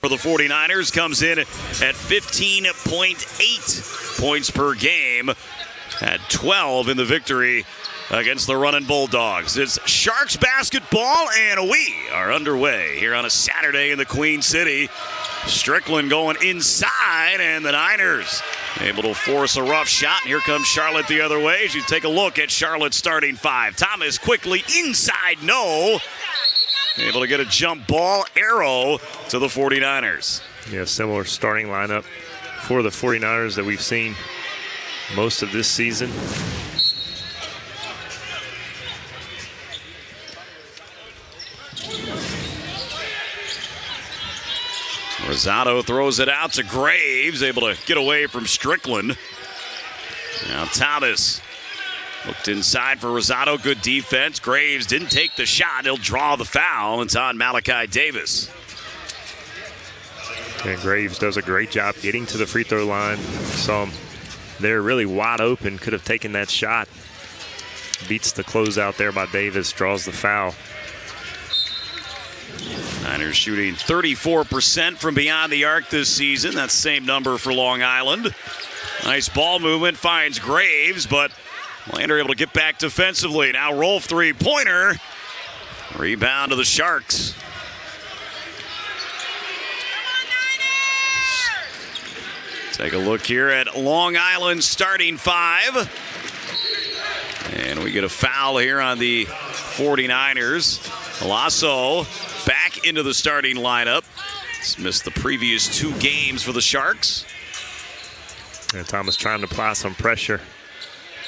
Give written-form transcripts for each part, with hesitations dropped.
for the 49ers comes in at 15.8 points per game. Had 12 in the victory against the running Bulldogs. It's Sharks basketball, and we are underway here on a Saturday in the Queen City. Strickland going inside, and the Niners able to force a rough shot. And here comes Charlotte the other way as you take a look at Charlotte's starting five. Thomas quickly inside, no. Able to get a jump ball arrow to the 49ers. Yeah, similar starting lineup for the 49ers that we've seen most of this season. Rosado throws it out to Graves, able to get away from Strickland. Now Thomas looked inside for Rosado, good defense. Graves didn't take the shot, he'll draw the foul. It's on Malachi Davis. And Graves does a great job getting to the free throw line. Saw him there really wide open, could have taken that shot. Beats the closeout there by Davis, draws the foul. Niners shooting 34% from beyond the arc this season. That's the same number for Long Island. Nice ball movement, finds Graves, but Lander able to get back defensively. Now roll three-pointer. Rebound to the Sharks. Take a look here at Long Island starting five. And we get a foul here on the 49ers. Lasso back into the starting lineup. He's missed the previous two games for the Sharks. And Thomas trying to apply some pressure.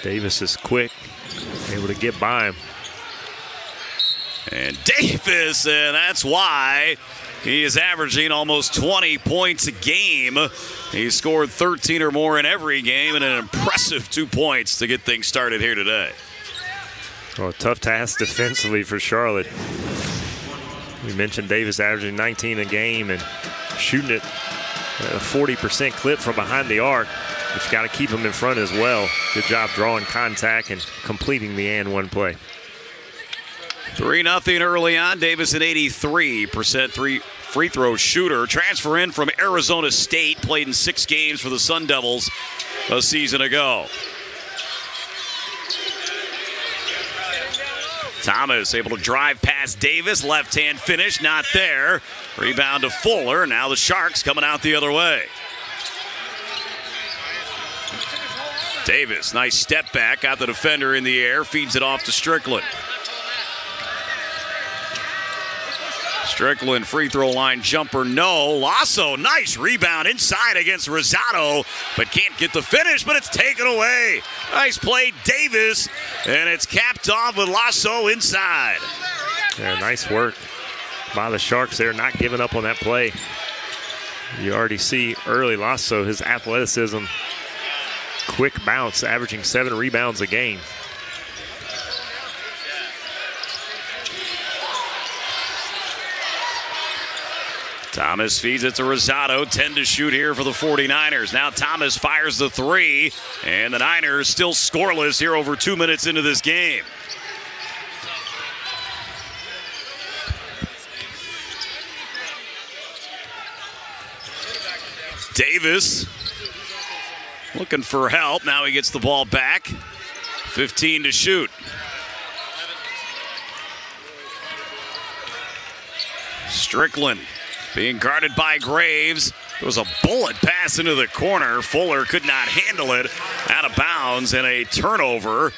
Davis is quick, able to get by him. And Davis, and that's why he is averaging almost 20 points a game. He scored 13 or more in every game, and an impressive 2 points to get things started here today. Well, a tough task defensively for Charlotte. We mentioned Davis averaging 19 a game and shooting it at a 40% clip from behind the arc. But you got to keep him in front as well. Good job drawing contact and completing the and one play. 3-0 early on. Davis an 83% free throw shooter. Transfer in from Arizona State. Played in 6 games for the Sun Devils a season ago. Thomas able to drive past Davis. Left-hand finish, not there. Rebound to Fuller. Now the Sharks coming out the other way. Davis, nice step back. Got the defender in the air. Feeds it off to Strickland. Strickland free throw line jumper, no. Lasso, nice rebound inside against Rosado, but can't get the finish, but it's taken away. Nice play, Davis, and it's capped off with Lasso inside. Yeah, nice work by the Sharks there, not giving up on that play. You already see early Lasso, his athleticism, quick bounce, averaging 7 rebounds a game. Thomas feeds it to Rosado. 10 to shoot here for the 49ers. Now Thomas fires the three, and the Niners still scoreless here over 2 minutes into this game. Davis looking for help. Now he gets the ball back. 15 to shoot. Strickland being guarded by Graves. There was a bullet pass into the corner. Fuller could not handle it. Out of bounds and a turnover.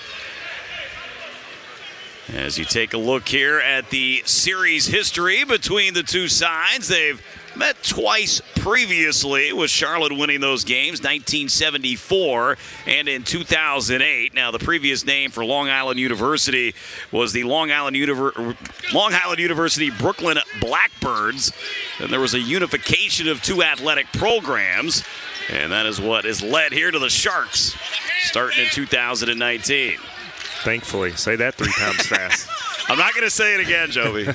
As you take a look here at the series history between the two sides, they've met twice previously, with Charlotte winning those games, 1974 and in 2008. Now, the previous name for Long Island University was the Long Island University Brooklyn Blackbirds. Then there was a unification of 2 athletic programs, and that is what is led here to the Sharks starting in 2019. Thankfully. Say that 3 times fast. I'm not going to say it again, Joby.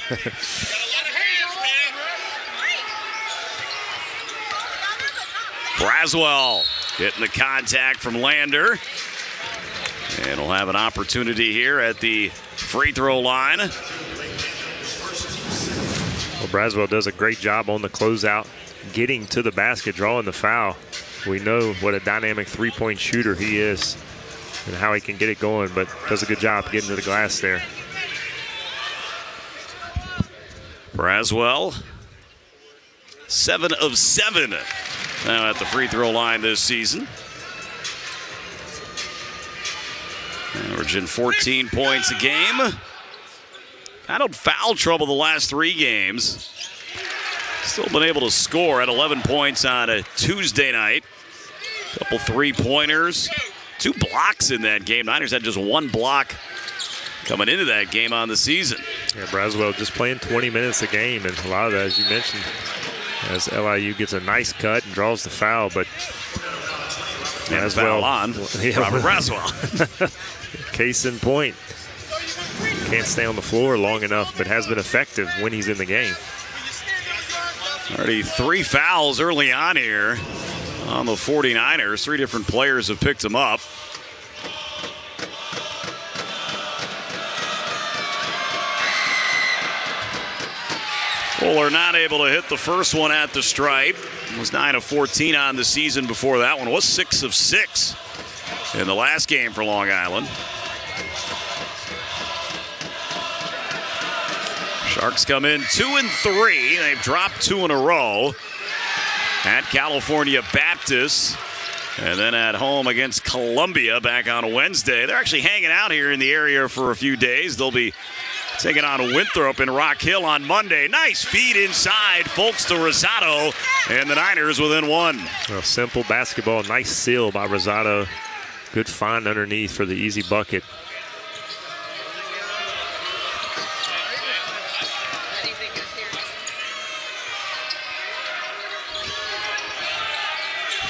Braswell getting the contact from Lander. And we'll have an opportunity here at the free throw line. Well, Braswell does a great job on the closeout. getting to the basket, drawing the foul. We know what a dynamic three-point shooter he is and how he can get it going, but does a good job getting to the glass there. Braswell, 7 of 7 now at the free throw line this season. Averaging 14 points a game. Had of foul trouble the last 3 games. Still been able to score at 11 points on a Tuesday night. Couple 3-pointers, 2 blocks in that game. Niners had just 1 block coming into that game on the season. Yeah, Braswell just playing 20 minutes a game, and a lot of that, as you mentioned, as LIU gets a nice cut and draws the foul, but as well on Robert Braswell. Case in point. Can't stay on the floor long enough, but has been effective when he's in the game. Already 3 fouls early on here on the 49ers. 3 different players have picked him up. Fuller not able to hit the first one at the stripe. Was 9 of 14 on the season before that one. Was 6 of 6 in the last game for Long Island. Sharks come in 2 and 3. They've dropped 2 in a row at California Baptist. And then at home against Columbia back on a Wednesday. They're actually hanging out here in the area for a few days. They'll be taking on Winthrop in Rock Hill on Monday. Nice feed inside. Folks to Rosado. And the Niners within 1. Well, simple basketball. Nice seal by Rosado. Good find underneath for the easy bucket.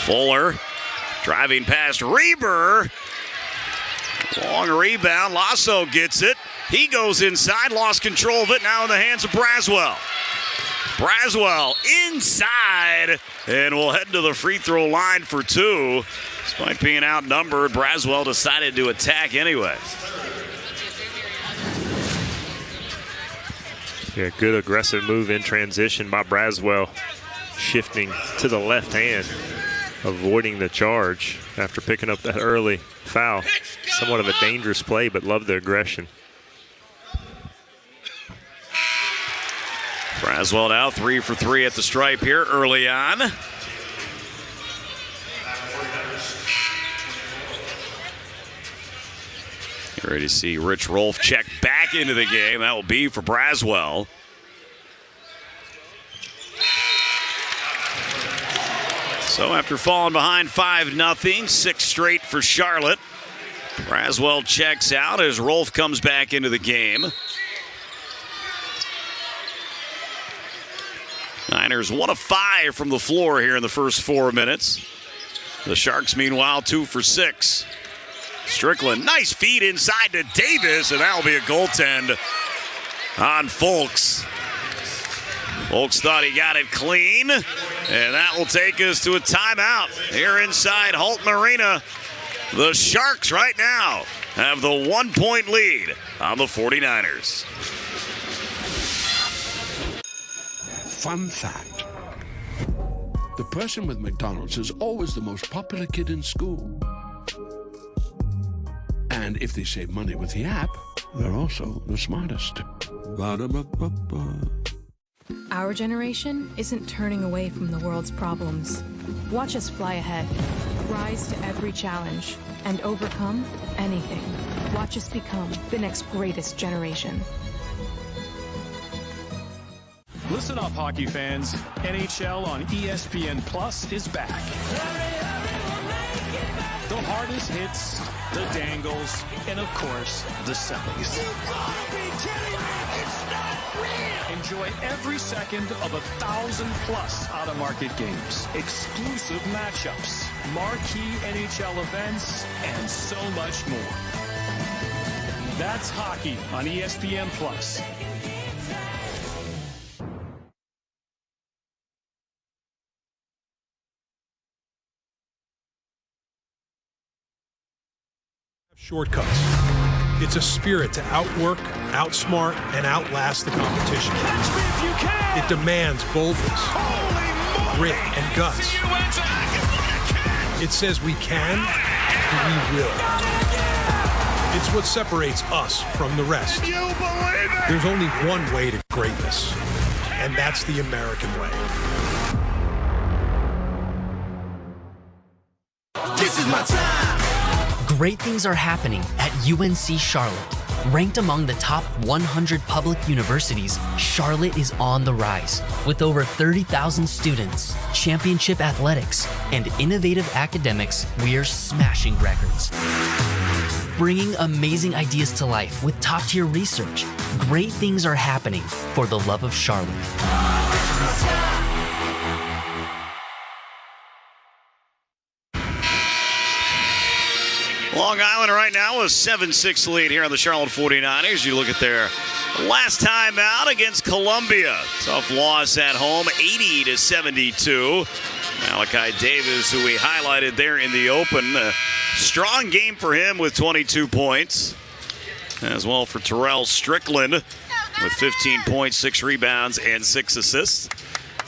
Fuller driving past Reber. Long rebound. Lasso gets it. He goes inside, lost control of it, now in the hands of Braswell. Braswell inside, and will head to the free throw line for 2. Despite being outnumbered, Braswell decided to attack anyway. Yeah, good aggressive move in transition by Braswell. Shifting to the left hand, avoiding the charge after picking up that early foul. Somewhat of a dangerous play, but love the aggression. Braswell now 3 for 3 at the stripe here early on. You're ready to see Rich Rolfe check back into the game. That will be for Braswell. So after falling behind 5-0, 6 straight for Charlotte, Braswell checks out as Rolfe comes back into the game. Niners 1 of 5 from the floor here in the first 4 minutes. The Sharks, meanwhile, 2 for 6. Strickland, nice feed inside to Davis, and that'll be a goaltend on Folks. Folks thought he got it clean, and that will take us to a timeout here inside Halton Arena. The Sharks right now have the 1-point lead on the 49ers. Fun fact, the person with McDonald's is always the most popular kid in school. And if they save money with the app, they're also the smartest. Ba-da-ba-ba-ba. Our generation isn't turning away from the world's problems. Watch us fly ahead, rise to every challenge, and overcome anything. Watch us become the next greatest generation. Listen up, hockey fans. NHL on ESPN Plus is back. The hardest hits, the dangles, and of course, the semis. You gotta be kidding me! It's not real! Enjoy every second of 1,000+ out-of-market games, exclusive matchups, marquee NHL events, and so much more. That's hockey on ESPN Plus. Shortcuts. It's a spirit to outwork, outsmart, and outlast the competition. Catch me if you can! It demands boldness, grit and guts. It says we can, we will. It's what separates us from the rest. There's only one way to greatness, and that's the American way. This is my time. Great things are happening at UNC Charlotte. Ranked among the top 100 public universities, Charlotte is on the rise. With over 30,000 students, championship athletics, and innovative academics, we're smashing records. Bringing amazing ideas to life with top-tier research. Great things are happening for the love of Charlotte. Long Island right now with 7-6 lead here on the Charlotte 49ers. You look at their last time out against Columbia. Tough loss at home, 80-72. Malachi Davis, who we highlighted there in the open. A strong game for him with 22 points. As well for Terell Strickland with 15 points, 6 rebounds, and 6 assists.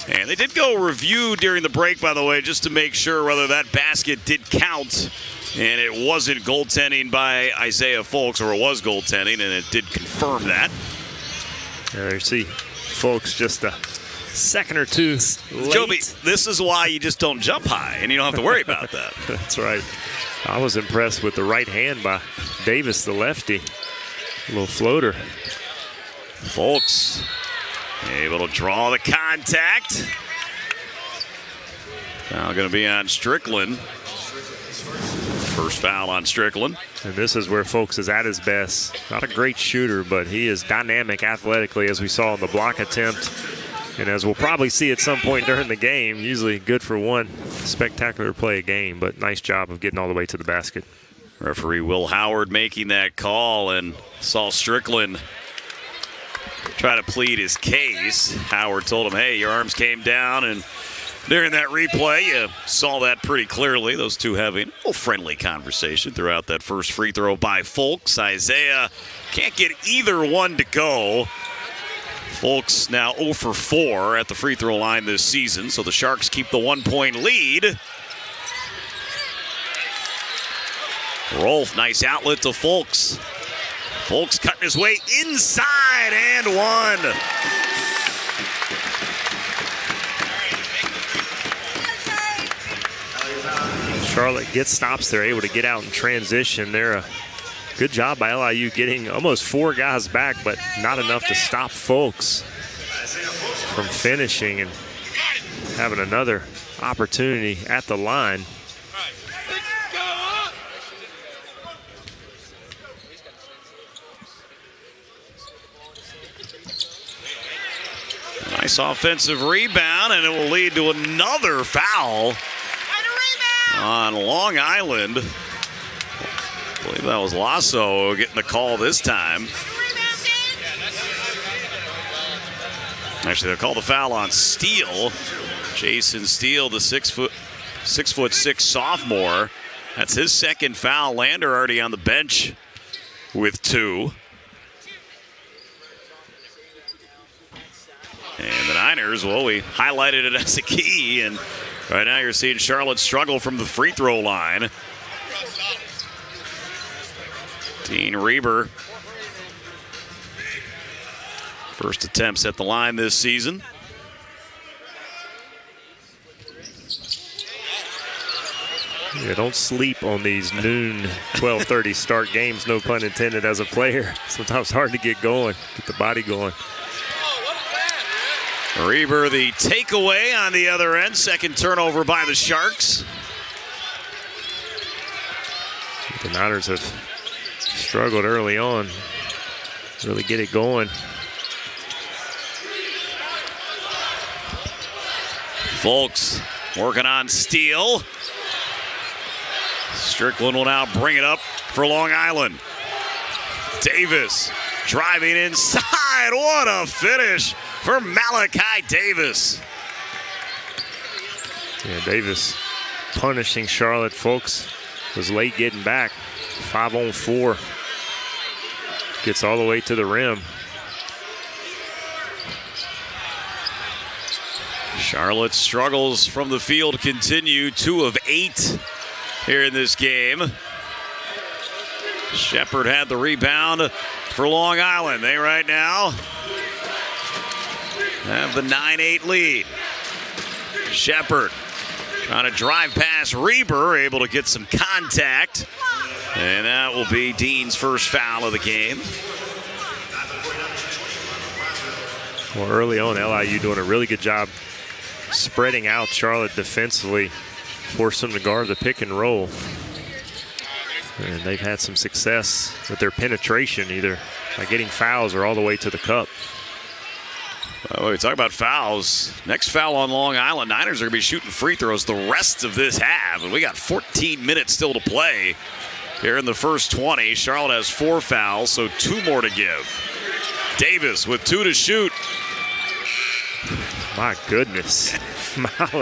And they did go review during the break, by the way, just to make sure whether that basket did count. And it wasn't goaltending by Isaiah Folks, or it was goaltending, and it did confirm that. There you see Folks just a second or two late. Joby, this is why you just don't jump high, and you don't have to worry about that. That's right. I was impressed with the right hand by Davis, the lefty. A little floater. Folks able to draw the contact. Now going to be on Strickland. First foul on Strickland. And this is where Folks is at his best. Not a great shooter, but he is dynamic athletically, as we saw in the block attempt. And as we'll probably see at some point during the game, usually good for one spectacular play a game, but nice job of getting all the way to the basket. Referee Will Howard making that call, and saw Strickland try to plead his case. Howard told him, hey, your arms came down, and during that replay, you saw that pretty clearly. Those two having a little friendly conversation throughout that first free throw by Folks. Isaiah can't get either one to go. Folks now 0 for 4 at the free throw line this season, so the Sharks keep the 1-point lead. Rolf, nice outlet to Folks. Folks cutting his way inside and one. Charlotte gets stops. They're able to get out in transition. They're a good job by LIU getting almost 4 guys back, but not enough to stop Folks from finishing and having another opportunity at the line. Nice offensive rebound, and it will lead to another foul on Long Island. I believe that was Lasso getting the call this time. Actually, they'll call the foul on Steele. Jason Steele, the 6'6" sophomore. That's his second foul. Lander already on the bench with 2. And the Niners, well, we highlighted it as a key, and right now you're seeing Charlotte struggle from the free throw line. Dean Reber, first attempts at the line this season. Yeah, don't sleep on these noon 12:30 start games, no pun intended, as a player. Sometimes hard to get going, get the body going. Reber, the takeaway on the other end. Second turnover by the Sharks. The Niners have struggled early on, really get it going. Folks working on Steele. Strickland will now bring it up for Long Island. Davis driving inside. What a finish for Malachi Davis. Yeah, Davis punishing Charlotte. Folks was late getting back. 5-on-4. Gets all the way to the rim. Charlotte's struggles from the field continue. 2 of 8 here in this game. Shepherd had the rebound for Long Island. They right now have the 9-8 lead. Shepherd trying to drive past Reber, able to get some contact. And that will be Dean's first foul of the game. Well, early on, LIU doing a really good job spreading out Charlotte defensively, force them to guard the pick and roll. And they've had some success with their penetration, either by getting fouls or all the way to the cup. Well, we talk about fouls. Next foul on Long Island. Niners are going to be shooting free throws the rest of this half. And we got 14 minutes still to play here in the first 20. Charlotte has 4 fouls, so 2 more to give. Davis with 2 to shoot. My goodness.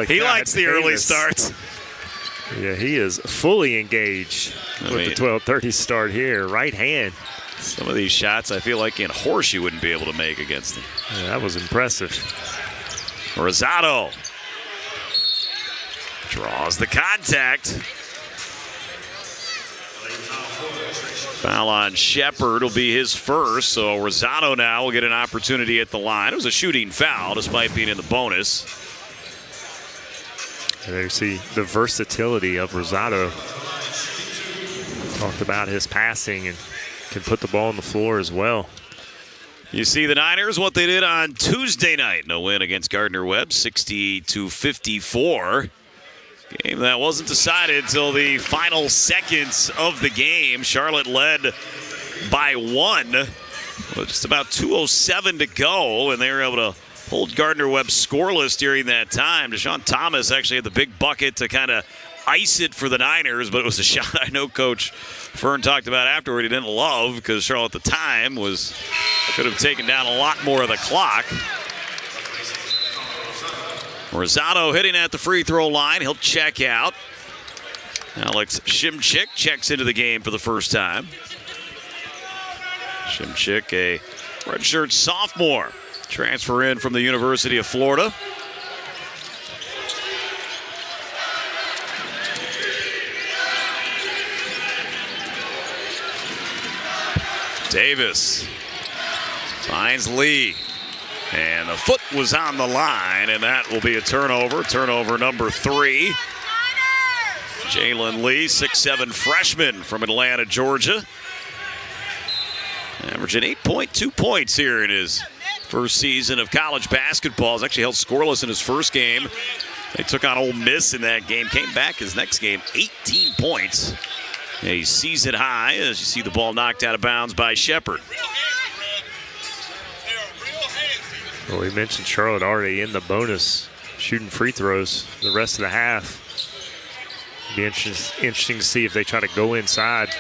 He likes the early starts. Yeah, he is fully engaged with the 12:30 start here. Right hand. Some of these shots I feel like in horse you wouldn't be able to make against him. Yeah, that was impressive. Rosado draws the contact. Foul on Shepherd will be his first, so Rosado now will get an opportunity at the line. It was a shooting foul despite being in the bonus. And there you see the versatility of Rosado. Talked about his passing and can put the ball on the floor as well. You see the Niners, what they did on Tuesday night. No win against Gardner-Webb, 60-54. Game that wasn't decided until the final seconds of the game. Charlotte led by 1 with just about 2:07 to go, and they were able to hold Gardner-Webb scoreless during that time. Deshaun Thomas actually had the big bucket to kind of ice it for the Niners, but it was a shot I know Coach Fern talked about afterward he didn't love because Charlotte at the time could have taken down a lot more of the clock. Rosado hitting at the free throw line. He'll check out. Alex Shimchick checks into the game for the first time. Shimchick, a redshirt sophomore, transfer in from the University of Florida. Davis finds Lee. And the foot was on the line, and that will be a turnover. Turnover number 3. Jalen Lee, 6'7" freshman from Atlanta, Georgia. Averaging 8.2 points here in his first season of college basketball. He's actually held scoreless in his first game. They took on Ole Miss in that game. Came back his next game, 18 points. A season high as you see the ball knocked out of bounds by Shepherd. Well, we mentioned Charlotte already in the bonus, shooting free throws the rest of the half. It'd be interesting to see if they try to go inside.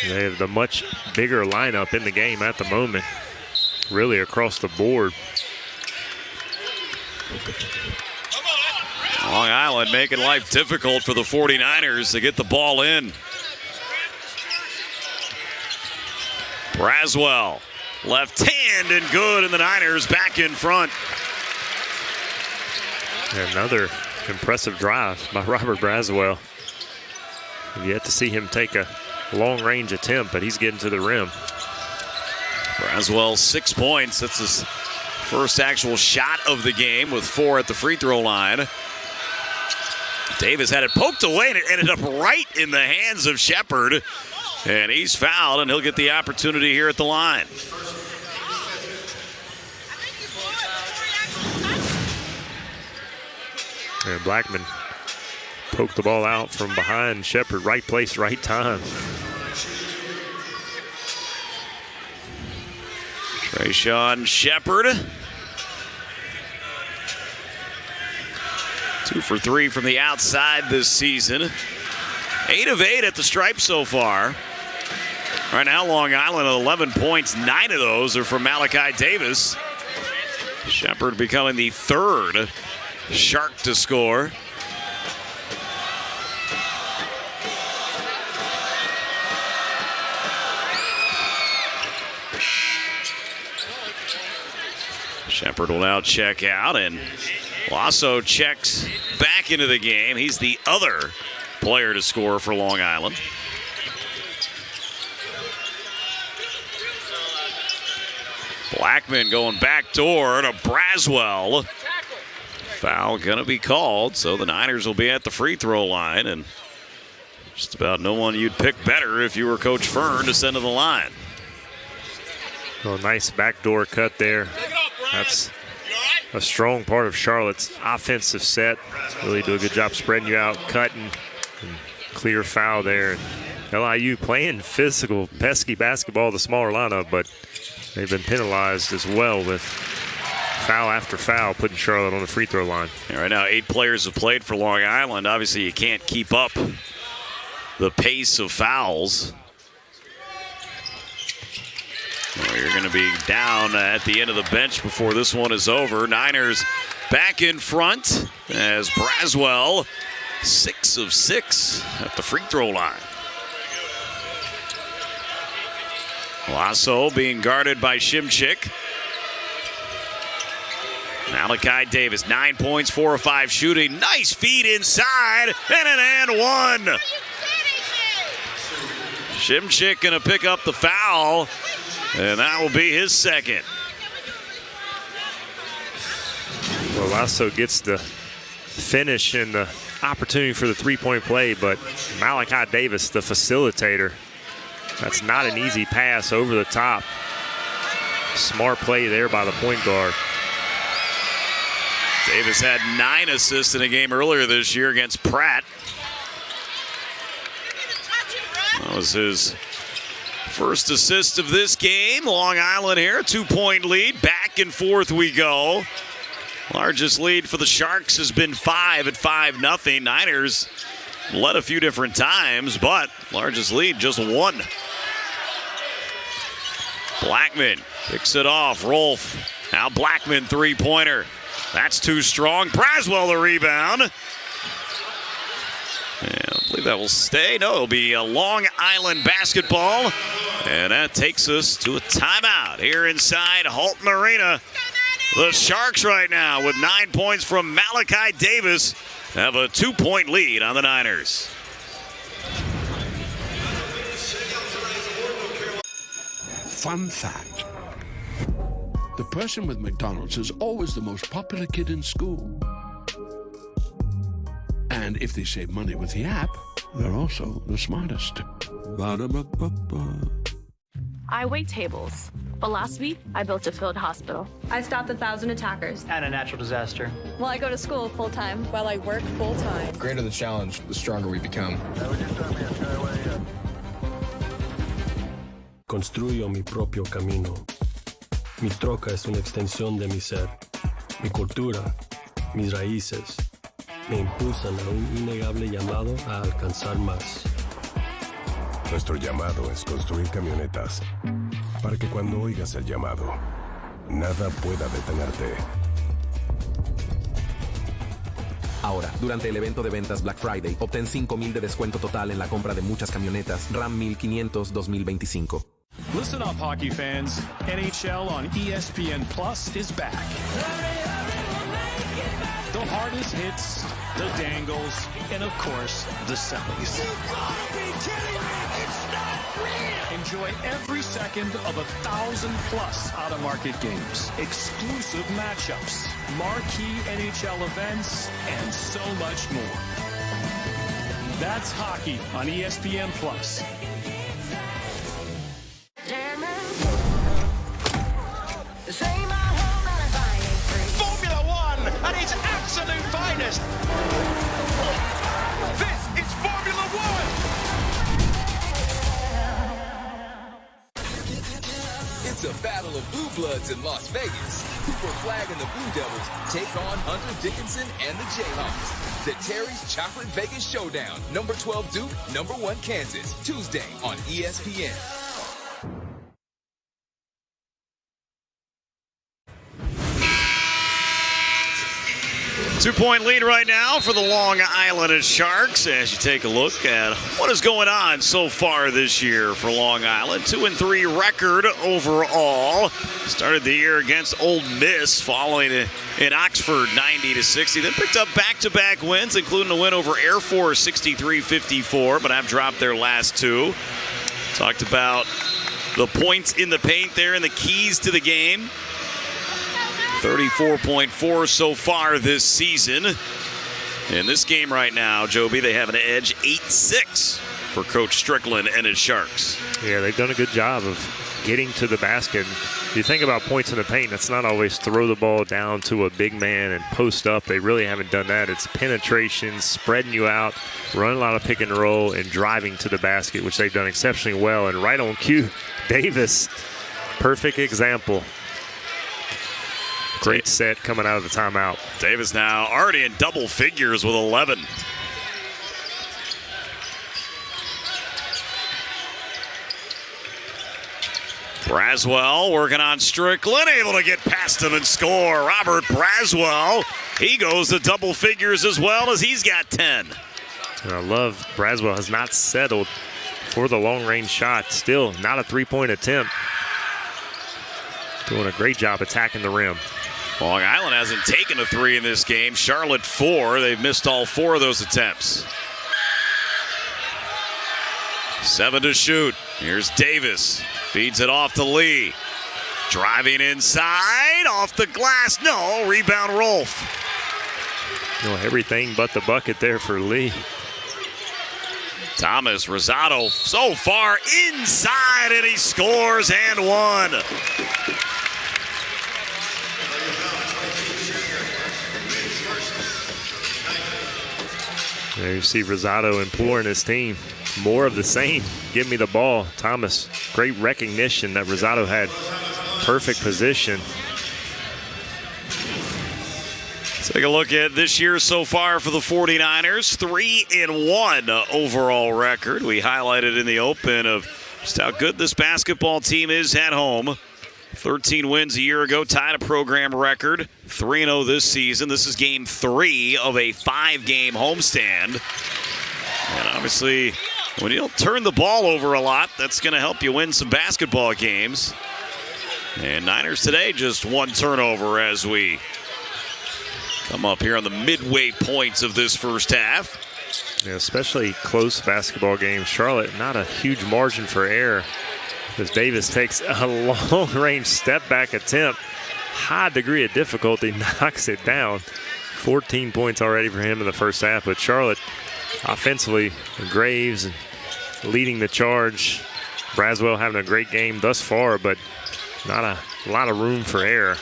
They have the much bigger lineup in the game at the moment, really across the board. Long Island making life difficult for the 49ers to get the ball in. Braswell. Left hand and good, and the Niners back in front. Another impressive drive by Robert Braswell. We've yet to see him take a long-range attempt, but he's getting to the rim. Braswell, 6 points. That's his first actual shot of the game with 4 at the free throw line. Davis had it poked away, and it ended up right in the hands of Shepherd. And he's fouled, and he'll get the opportunity here at the line. And Blackman poked the ball out from behind Shepherd. Right place, right time. Trayshawn Shepherd. 2 for 3 from the outside this season. 8 of 8 at the stripe so far. Right now, Long Island at 11 points. 9 of those are from Malachi Davis. Shepherd becoming the 3rd Shark to score. Shepard will now check out, and Lasso checks back into the game. He's the other player to score for Long Island. Blackman going back door to Braswell. Foul gonna be called, so the Niners will be at the free throw line, and just about no one you'd pick better if you were Coach Fern to send to the line. Well, nice backdoor cut there. That's a strong part of Charlotte's offensive set. Really do a good job spreading you out, cutting, and clear foul there. LIU playing physical, pesky basketball, the smaller lineup, but they've been penalized as well with foul after foul, putting Charlotte on the free throw line. And right now, 8 players have played for Long Island. Obviously, you can't keep up the pace of fouls. Well, you're going to be down at the end of the bench before this one is over. Niners back in front as Braswell 6 of 6 at the free throw line. Lasso being guarded by Shimchick. Malachi Davis, 9 points, 4 of 5 shooting. Nice feed inside, and an and one. Shimchick going to pick up the foul, and that will be his second. Well, Lasso gets the finish and the opportunity for the three-point play, but Malachi Davis, the facilitator, that's not an easy pass over the top. Smart play there by the point guard. Davis had 9 assists in a game earlier this year against Pratt. That was his first assist of this game. Long Island here, 2-point lead. Back and forth we go. Largest lead for the Sharks has been 5 at 5-0. Niners led a few different times, but largest lead just 1. Blackman picks it off. Rolfe. Now Blackman three-pointer. That's too strong. Braswell the rebound. And I believe that will stay. No, it'll be a Long Island basketball. And that takes us to a timeout here inside Halton Arena. The Sharks right now with 9 points from Malachi Davis have a 2-point lead on the Niners. Fun fact. The person with McDonald's is always the most popular kid in school. And if they save money with the app, they're also the smartest. Ba-da-ba-ba-ba. I wait tables, but last week I built a field hospital. I stopped 1,000 attackers. And a natural disaster. Well, I go to school full-time. While I work full-time. The greater the challenge, the stronger we become. Construyo mi propio camino. Mi troca es una extensión de mi ser. Mi cultura, mis raíces, me impulsan a un innegable llamado a alcanzar más. Nuestro llamado es construir camionetas para que cuando oigas el llamado, nada pueda detenerte. Ahora, durante el evento de ventas Black Friday, obtén $5,000 de descuento total en la compra de muchas camionetas Ram 1500 2025. Listen up, hockey fans. NHL on ESPN Plus is back. The hardest hits, the dangles, and of course, the semis. You gotta be kidding me! It's not real! Enjoy every second of 1,000+ out-of-market games, exclusive matchups, marquee NHL events, and so much more. That's hockey on ESPN Plus. Formula One at its absolute finest. This is Formula One. It's a battle of blue bloods in Las Vegas. Cooper Flag and the Blue Devils take on Hunter Dickinson and the Jayhawks. The Terry's Chocolate Vegas Showdown. Number 12 Duke, number 1 Kansas. Tuesday on ESPN. 2-point lead right now for the Long Island Sharks as you take a look at what is going on so far this year for Long Island. 2-3 record overall. Started the year against Ole Miss following in Oxford 90-60. Then picked up back-to-back wins, including a win over Air Force 63-54, but have dropped their last two. Talked about the points in the paint there and the keys to the game. 34.4 so far this season. In this game right now, Joby, they have an edge 8-6 for Coach Strickland and his Sharks. Yeah, they've done a good job of getting to the basket. You think about points in the paint, it's not always throw the ball down to a big man and post up. They really haven't done that. It's penetration, spreading you out, running a lot of pick and roll, and driving to the basket, which they've done exceptionally well. And right on cue, Davis, perfect example. Great set coming out of the timeout. Davis now already in double figures with 11. Braswell working on Strickland, able to get past him and score. Robert Braswell, he goes to double figures as well as he's got 10. And I love Braswell has not settled for the long-range shot. Still not a three-point attempt. Doing a great job attacking the rim. Long Island hasn't taken a three in this game. Charlotte 4. They've missed all 4 of those attempts. 7 to shoot. Here's Davis. Feeds it off to Lee. Driving inside. Off the glass. No. Rebound Rolfe. You know, everything but the bucket there for Lee. Thomas Rosado so far inside, and he scores and one. There you see Rosado imploring his team. More of the same. Give me the ball. Thomas, great recognition that Rosado had perfect position. Take a look at this year so far for the 49ers. 3-1 overall record. We highlighted in the open of just how good this basketball team is at home. 13 wins a year ago, tied a program record. 3-0 this season. This is game 3 of a 5-game homestand. And obviously, when you don't turn the ball over a lot, that's going to help you win some basketball games. And Niners today, just 1 turnover as we come up here on the midway points of this first half. Yeah, especially close basketball games. Charlotte, not a huge margin for error. As Davis takes a long-range step-back attempt, high degree of difficulty, knocks it down. 14 points already for him in the first half, but Charlotte offensively, Graves leading the charge. Braswell having a great game thus far, but not a lot of room for error.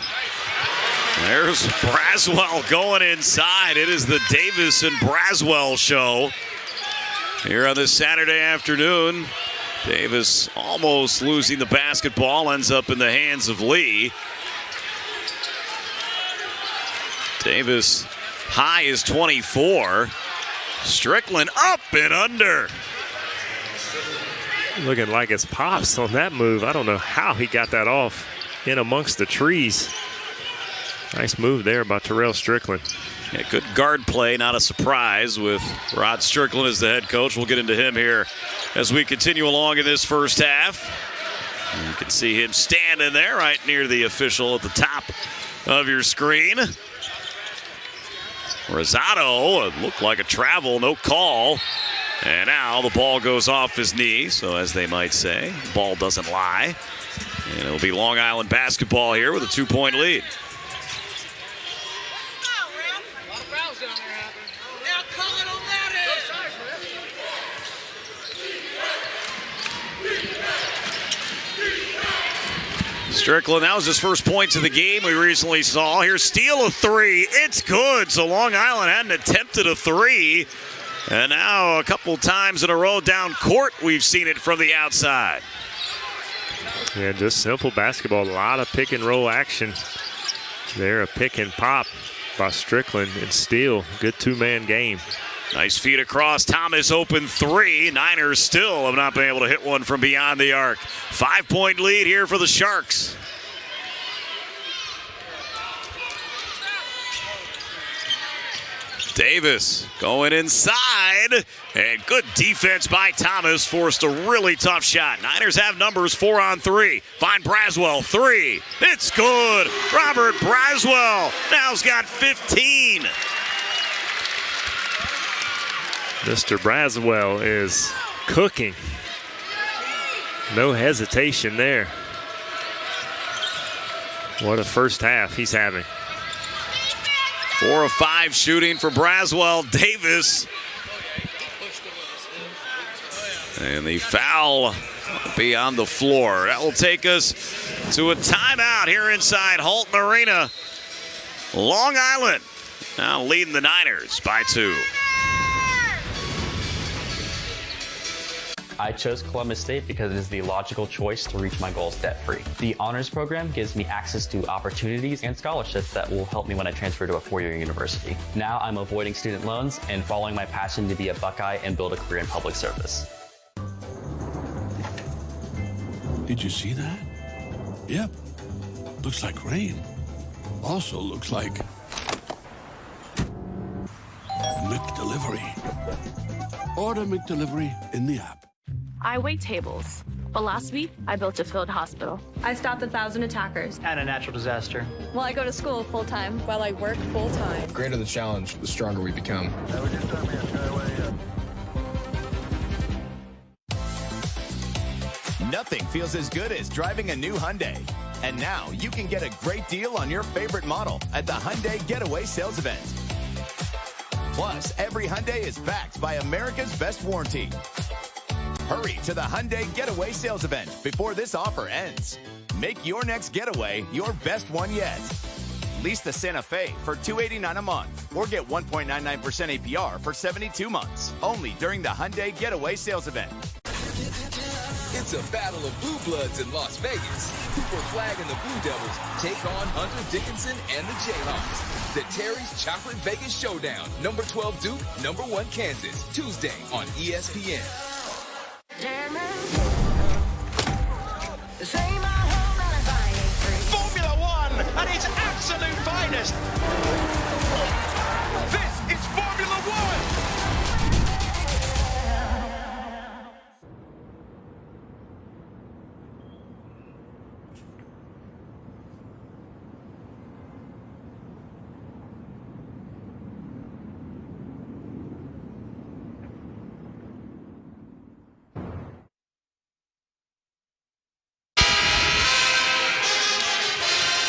There's Braswell going inside. It is the Davis and Braswell show here on this Saturday afternoon. Davis almost losing the basketball, ends up in the hands of Lee. Davis high is 24. Strickland up and under. Looking like it's pops on that move. I don't know how he got that off in amongst the trees. Nice move there by Terell Strickland. Yeah, good guard play, not a surprise with Rod Strickland as the head coach. We'll get into him here as we continue along in this first half. You can see him standing there right near the official at the top of your screen. Rosado, it looked like a travel, no call. And now the ball goes off his knee, so as they might say, ball doesn't lie. And it'll be Long Island basketball here with a 2-point lead. Strickland, that was his first points of the game we recently saw. Here's steal a 3. It's good. So Long Island hadn't attempted a 3. And now a couple times in a row down court, we've seen it from the outside. Yeah, just simple basketball. A lot of pick and roll action. There, a pick and pop by Strickland and steal. Good 2-man game. Nice feed across. Thomas open 3. Niners still have not been able to hit one from beyond the arc. 5-point lead here for the Sharks. Davis going inside, and good defense by Thomas, forced a really tough shot. Niners have numbers 4 on 3. Find Braswell, 3. It's good. Robert Braswell now's got 15. Mr. Braswell is cooking. No hesitation there. What a first half he's having. 4 of 5 shooting for Braswell. Davis. And the foul will be on the floor. That will take us to a timeout here inside Halton Arena. Long Island now leading the Niners by 2. I chose Columbus State because it is the logical choice to reach my goals debt-free. The honors program gives me access to opportunities and scholarships that will help me when I transfer to a 4-year university. Now I'm avoiding student loans and following my passion to be a Buckeye and build a career in public service. Did you see that? Yep. Looks like rain. Also looks like McDelivery. Order McDelivery in the app. I wait tables. But last week, I built a field hospital. I stopped 1,000 attackers. And a natural disaster. Well, I go to school full-time. While I work full-time. The greater the challenge, the stronger we become. Nothing feels as good as driving a new Hyundai. And now you can get a great deal on your favorite model at the Hyundai Getaway Sales Event. Plus, every Hyundai is backed by America's Best Warranty. Hurry to the Hyundai Getaway Sales Event before this offer ends. Make your next getaway your best one yet. Lease the Santa Fe for $289 a month or get 1.99% APR for 72 months. Only during the Hyundai Getaway Sales Event. It's a battle of blue bloods in Las Vegas. Cooper Flag and the Blue Devils take on Hunter Dickinson and the Jayhawks. The Terry's Chocolate Vegas Showdown. Number 12 Duke, number 1 Kansas. Tuesday on ESPN. Formula One at its absolute finest. This is Formula One.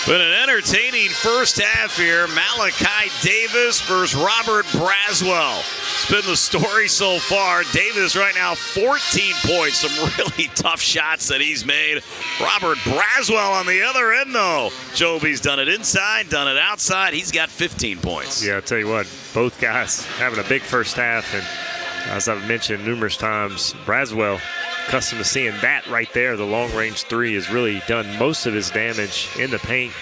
But an entertaining first half here. Malachi Davis versus Robert Braswell. It's been the story so far. Davis right now 14 points. Some really tough shots that he's made. Robert Braswell on the other end, though. Joby's done it inside, done it outside. He's got 15 points. Yeah, I'll tell you what, both guys having a big first half. And as I've mentioned numerous times, Braswell, accustomed to seeing that right there. The long-range 3 has really done most of his damage in the paint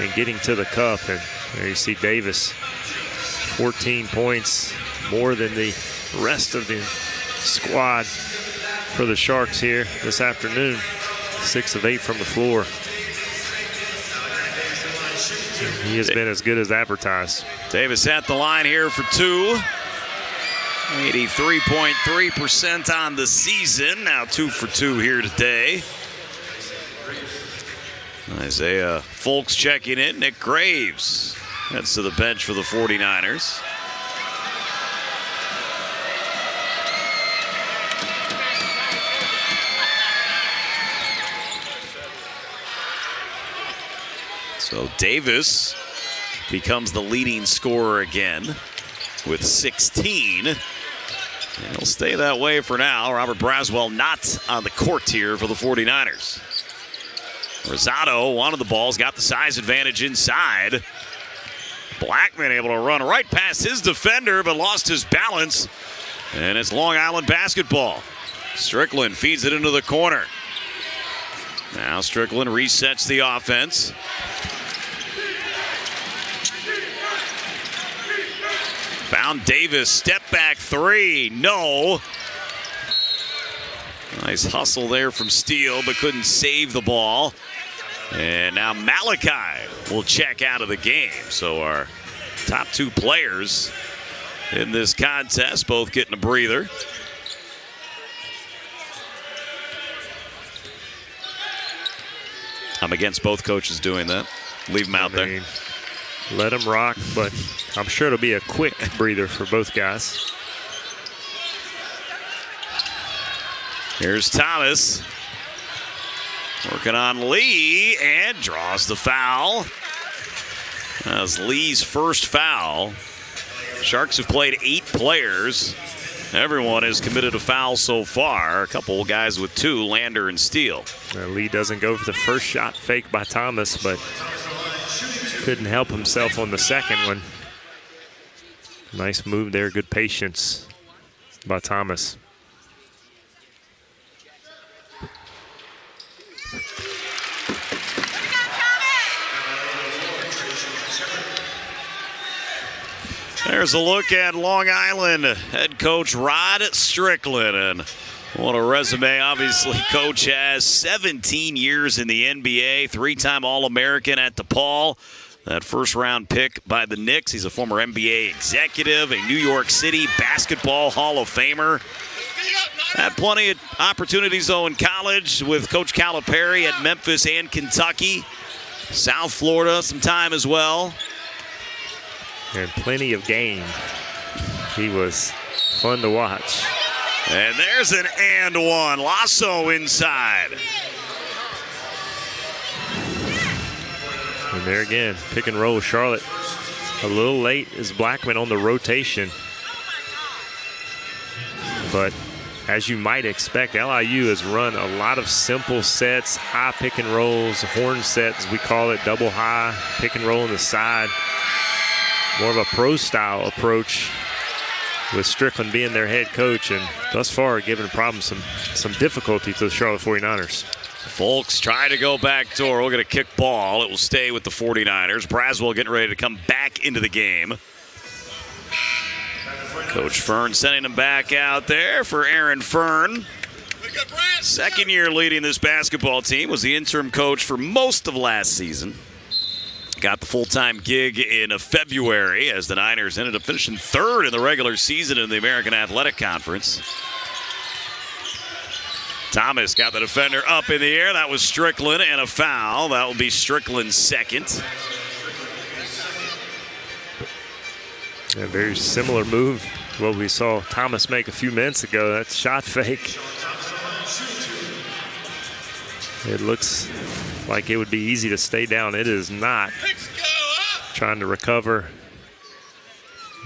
and getting to the cup. And there you see Davis, 14 points, more than the rest of the squad for the Sharks here this afternoon. 6 of 8 from the floor. He has been as good as advertised. Davis at the line here for 2. 83.3% on the season. Now 2 for 2 here today. Isaiah Folks checking in. Nick Graves heads to the bench for the 49ers. So Davis becomes the leading scorer again with 16. And he'll stay that way for now. Robert Braswell not on the court here for the 49ers. Rosado wanted the balls, got the size advantage inside. Blackman able to run right past his defender, but lost his balance. And it's Long Island basketball. Strickland feeds it into the corner. Now Strickland resets the offense. Found Davis, step back 3, no. Nice hustle there from Steele, but couldn't save the ball. And now Malachi will check out of the game. So our top 2 players in this contest, both getting a breather. I'm against both coaches doing that. Leave them out there. Let them rock, but I'm sure it'll be a quick breather for both guys. Here's Thomas. Working on Lee and draws the foul. That's Lee's first foul. Sharks have played 8 players. Everyone has committed a foul so far. A couple guys with 2, Lander and Steele. Lee doesn't go for the first shot fake by Thomas, but couldn't help himself on the second one. Nice move there, good patience by Thomas. There's a look at Long Island head coach Rod Strickland. And what a resume. Obviously, coach has 17 years in the NBA, 3-time All-American at DePaul. That first-round pick by the Knicks. He's a former NBA executive, a New York City Basketball Hall of Famer. Had plenty of opportunities, though, in college with Coach Calipari at Memphis and Kentucky. South Florida some time as well. And plenty of game. He was fun to watch. And there's an and one. Lasso inside. And there again, pick and roll. Charlotte a little late as Blackman on the rotation. But as you might expect, LIU has run a lot of simple sets, high pick and rolls, horn sets, we call it, double high, pick and roll on the side. More of a pro-style approach with Strickland being their head coach, and thus far giving problems some difficulty to the Charlotte 49ers. Folks try to go back door. We'll get a kick ball. It will stay with the 49ers. Braswell getting ready to come back into the game. Coach Fern sending him back out there for Aaron Fern. Second year leading this basketball team. Was the interim coach for most of last season. Got the full-time gig in February as the Niners ended up finishing 3rd in the regular season in the American Athletic Conference. Thomas got the defender up in the air. That was Strickland, and a foul. That will be Strickland's second. A very similar move to what we saw Thomas make a few minutes ago. That shot fake. It looks like it would be easy to stay down. It is not. Trying to recover.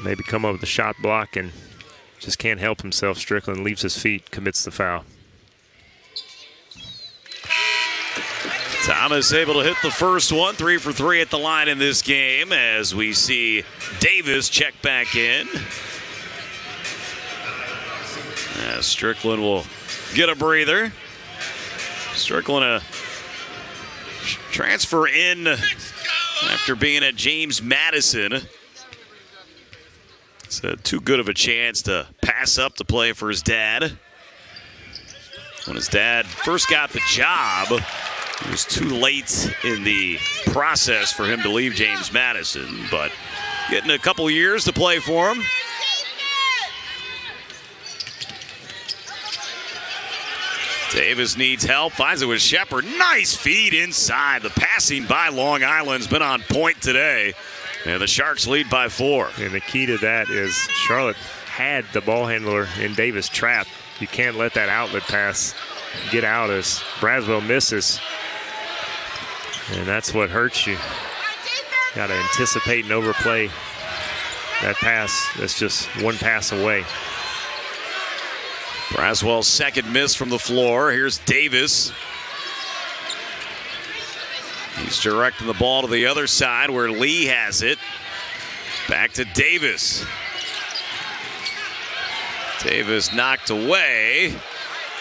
Maybe come up with a shot block and just can't help himself. Strickland leaves his feet, commits the foul. Thomas able to hit the first one. 3 for 3 at the line in this game as we see Davis check back in. Strickland will get a breather. Strickland a transfer in after being at James Madison. It's too good of a chance to pass up to play for his dad. When his dad first got the job, it was too late in the process for him to leave James Madison, but getting a couple years to play for him. Davis needs help, finds it with Shepard. Nice feed inside. The passing by Long Island's been on point today. And the Sharks lead by 4. And the key to that is Charlotte had the ball handler in Davis trapped. You can't let that outlet pass get out as Braswell misses. And that's what hurts you. Got to anticipate and overplay that pass. That's just one pass away. Braswell's second miss from the floor. Here's Davis. He's directing the ball to the other side where Lee has it. Back to Davis. Davis knocked away.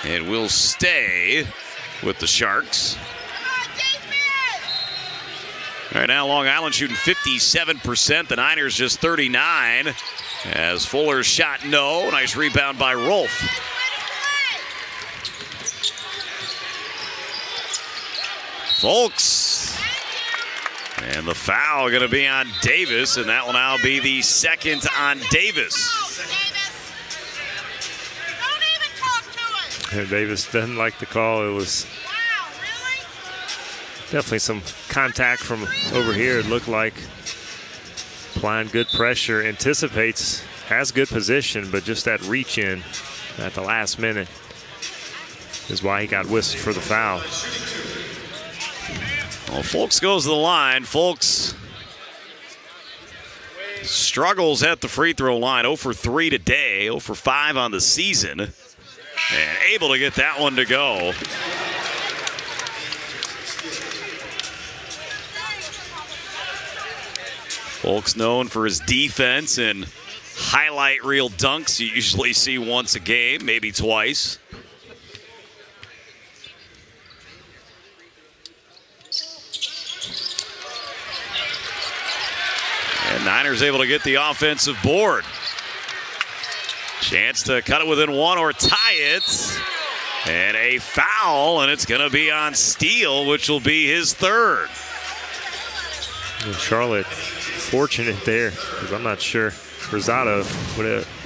It will stay with the Sharks. All right, now Long Island shooting 57%. The Niners just 39%. As Fuller's shot no. Nice rebound by Rolfe. Folks And the foul going to be on Davis, and that will now be the second on Davis. And Davis doesn't like the call. It was definitely some contact from over here. It looked like applying good pressure, anticipates, has good position, but just that reach in at the last minute is why he got whisked for the foul. Well, Fulks goes to the line. Fulks struggles at the free throw line. 0 for 3 today, 0 for 5 on the season. And able to get that one to go. Fulks known for his defense and highlight reel dunks you usually see once a game, maybe twice. And Niners able to get the offensive board. Chance to cut it within one or tie it. And a foul, and it's going to be on Steele, which will be his third. Well, Charlotte fortunate there, because I'm not sure Rosado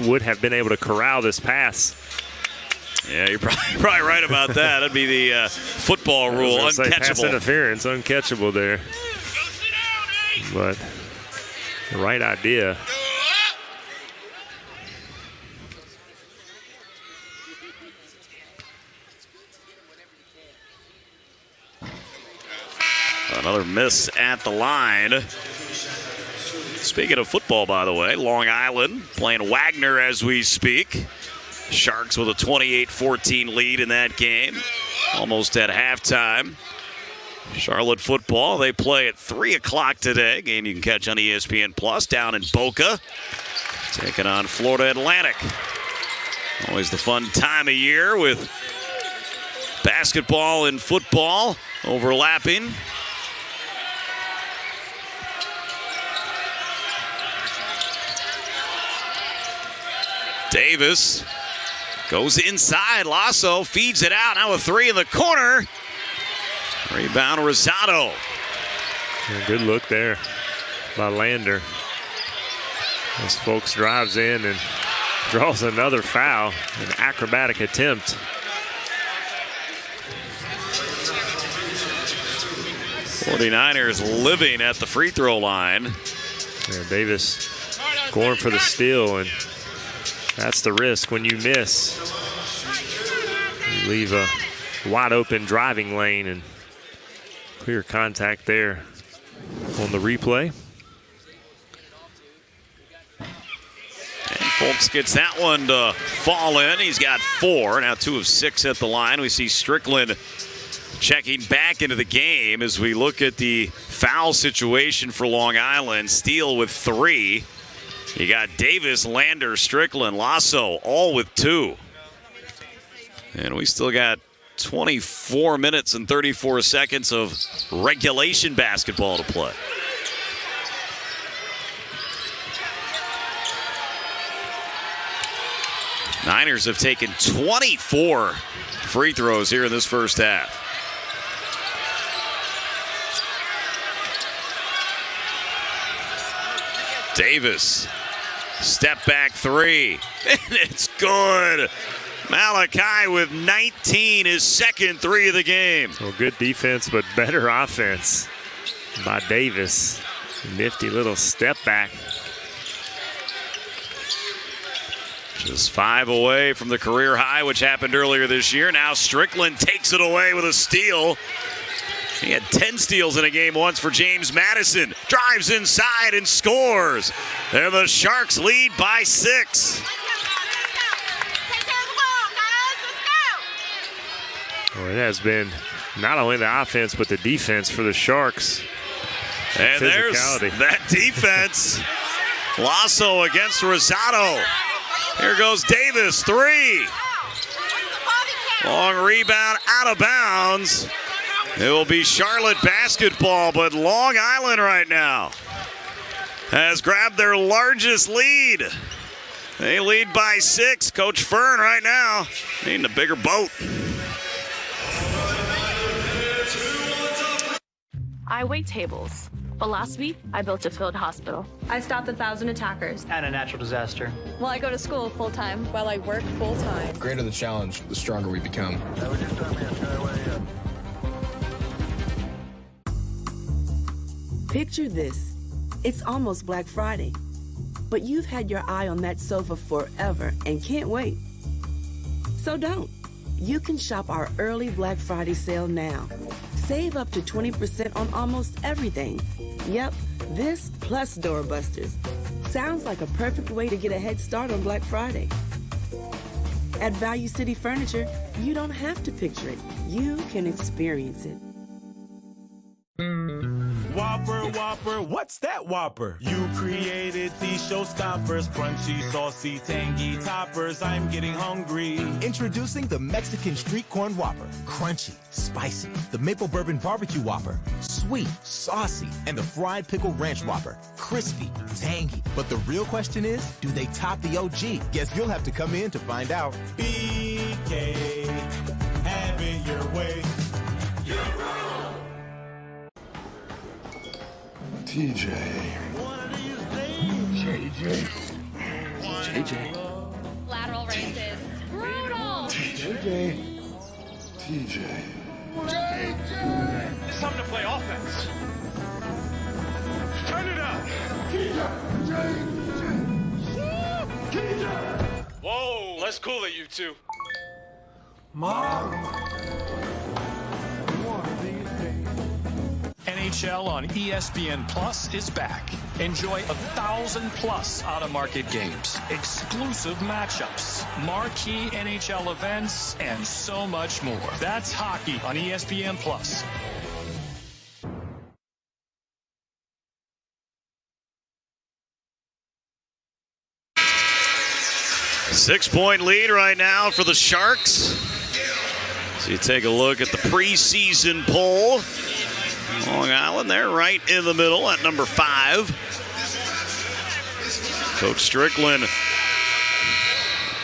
would have been able to corral this pass. Yeah, you're probably right about that. That'd be the football rule, uncatchable. Pass interference, uncatchable there. But the right idea. Another miss at the line. Speaking of football, by the way, Long Island playing Wagner as we speak. Sharks with a 28-14 lead in that game, almost at halftime. Charlotte football, they play at 3 o'clock today. Game you can catch on ESPN Plus down in Boca. Taking on Florida Atlantic. Always the fun time of year with basketball and football overlapping. Davis goes inside. Lasso feeds it out. Now a three in the corner. Rebound Rosado. Good look there by Lander. As Fulks drives in and draws another foul. An acrobatic attempt. '49ers living at the free throw line. Yeah, Davis going for the steal, and that's the risk when you miss. You leave a wide open driving lane, and clear contact there on the replay. And Fulks gets that one to fall in. He's got 4, now 2 of 6 at the line. We see Strickland checking back into the game as we look at the foul situation for Long Island. Steele with 3. You got Davis, Lander, Strickland, Lasso, all with 2. And we still got 24 minutes and 34 seconds of regulation basketball to play. Niners have taken 24 free throws here in this first half. Davis, step back 3, and it's good. Malachi with 19, his second 3 of the game. Well, good defense, but better offense by Davis. Nifty little step back. Just 5 away from the career high, which happened earlier this year. Now Strickland takes it away with a steal. He had 10 steals in a game once for James Madison. Drives inside and scores. And the Sharks lead by 6. Well, it has been not only the offense, but the defense for the Sharks. And there's that defense. Lasso against Rosado. Here goes Davis, 3. Long rebound, out of bounds. It will be Charlotte basketball, but Long Island right now has grabbed their largest lead. They lead by 6. Coach Fern right now needing a bigger boat. I wait tables. But last week, I built a field hospital. I stopped 1,000 attackers. And a natural disaster. Well, I go to school full-time. While I work full-time. The greater the challenge, the stronger we become. Picture this. It's almost Black Friday, but you've had your eye on that sofa forever and can't wait. So don't. You can shop our early Black Friday sale now. Save up to 20% on almost everything. Yep, this plus doorbusters. Sounds like a perfect way to get a head start on Black Friday. At Value City Furniture, you don't have to picture it. You can experience it. Whopper, Whopper, what's that Whopper? You created these showstoppers, crunchy, saucy, tangy toppers. I'm getting hungry. Introducing the Mexican Street Corn Whopper. Crunchy, spicy. The Maple Bourbon Barbecue Whopper. Sweet, saucy. And the Fried Pickle Ranch Whopper. Crispy, tangy. But the real question is, do they top the OG? Guess you'll have to come in to find out. BK, have it your way. TJ. JJ. JJ. Lateral races. Brutal. TJ. TJ. It's time to play offense. Turn it up. Whoa, let's cool it, you two. Mom. NHL on ESPN Plus is back. Enjoy 1,000+ out-of-market games, exclusive matchups, marquee NHL events, and so much more. That's hockey on ESPN Plus. Six-point lead right now for the Sharks. So you take a look at the preseason poll. Long Island, they're right in the middle at number 5. Coach Strickland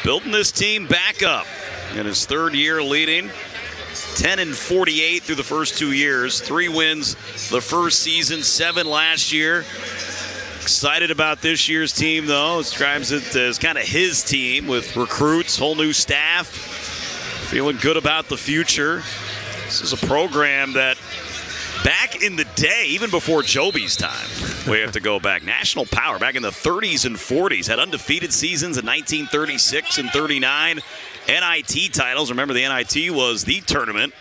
building this team back up in his third year, leading 10-48 through the first 2 years. 3 wins the first season, 7 last year. Excited about this year's team, though. Describes it as kind of his team with recruits, whole new staff. Feeling good about the future. This is a program that back in the day, even before Joby's time, we have to go back. National power back in the 30s and 40s. Had undefeated seasons in 1936 and 39. NIT titles. Remember, the NIT was the tournament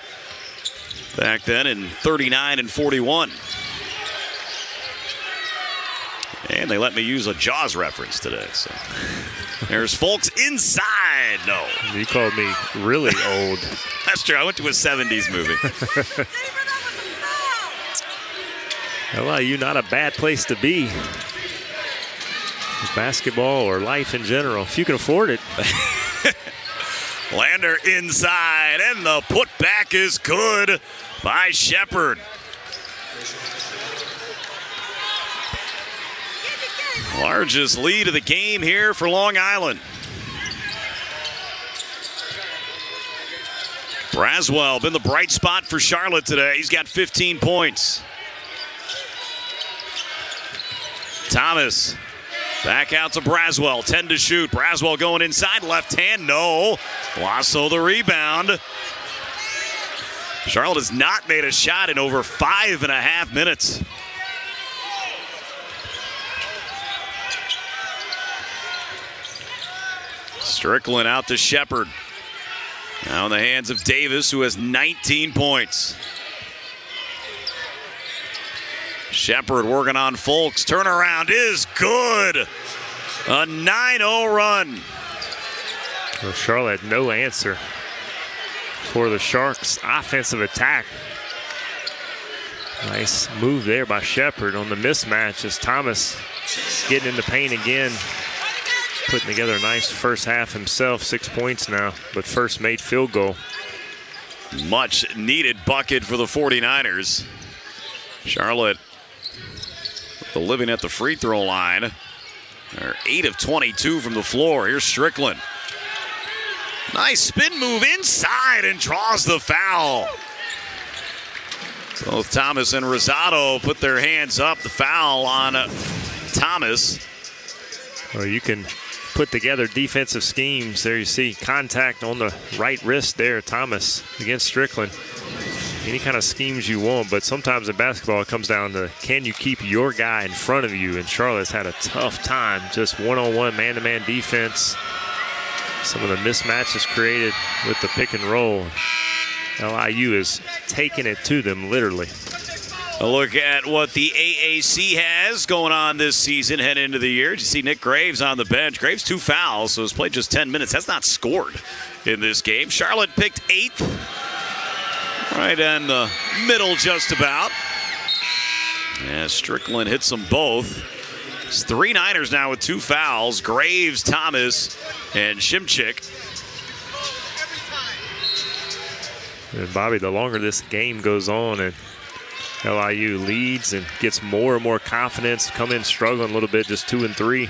back then in 39 and 41. And they let me use a Jaws reference today. So there's folks inside. No. You called me really old. That's true. I went to a 70s movie. LIU, not a bad place to be. Basketball or life in general, if you can afford it. Lander inside, and the putback is good by Shepard. Largest lead of the game here for Long Island. Braswell been the bright spot for Charlotte today. He's got 15 points. Thomas back out to Braswell, 10 to shoot. Braswell going inside, left hand, no. Lasso the rebound. Charlotte has not made a shot in over 5.5 minutes. Strickland out to Shepard. Now in the hands of Davis, who has 19 points. Shepard working on Folks. Turnaround is good. A 9-0 run. Well, Charlotte, no answer for the Sharks' offensive attack. Nice move there by Shepard on the mismatch as Thomas getting in the paint again. Putting together a nice first half himself, 6 points now, but first made field goal. Much needed bucket for the 49ers. Charlotte living at the free throw line. They're 8 of 22 from the floor. Here's Strickland. Nice spin move inside and draws the foul. Both Thomas and Rosado put their hands up. The foul on Thomas. Well, you can put together defensive schemes. There you see contact on the right wrist there, Thomas against Strickland. Any kind of schemes you want, but sometimes in basketball it comes down to can you keep your guy in front of you, and Charlotte's had a tough time just one-on-one, man-to-man defense. Some of the mismatches created with the pick and roll. LIU is taking it to them literally. A look at what the AAC has going on this season heading into the year. You see Nick Graves on the bench. Graves 2 fouls, so has played just 10 minutes. Has not scored in this game. Charlotte picked 8th. Right in the middle just about. Yeah, Strickland hits them both. It's 3 Niners now with 2 fouls. Graves, Thomas, and Shimchick. And Bobby, the longer this game goes on and LIU leads and gets more and more confidence, come in struggling a little bit, just 2-3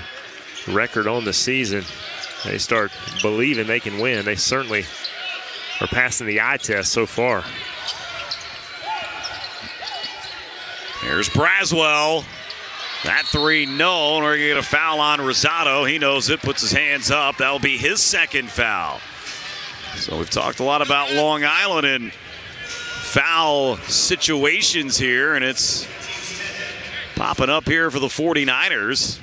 record on the season. They start believing they can win. They certainly are passing the eye test so far. Here's Braswell. That 3, no. We're going to get a foul on Rosado. He knows it, puts his hands up. That'll be his 2nd foul. So we've talked a lot about Long Island and foul situations here, and it's popping up here for the 49ers.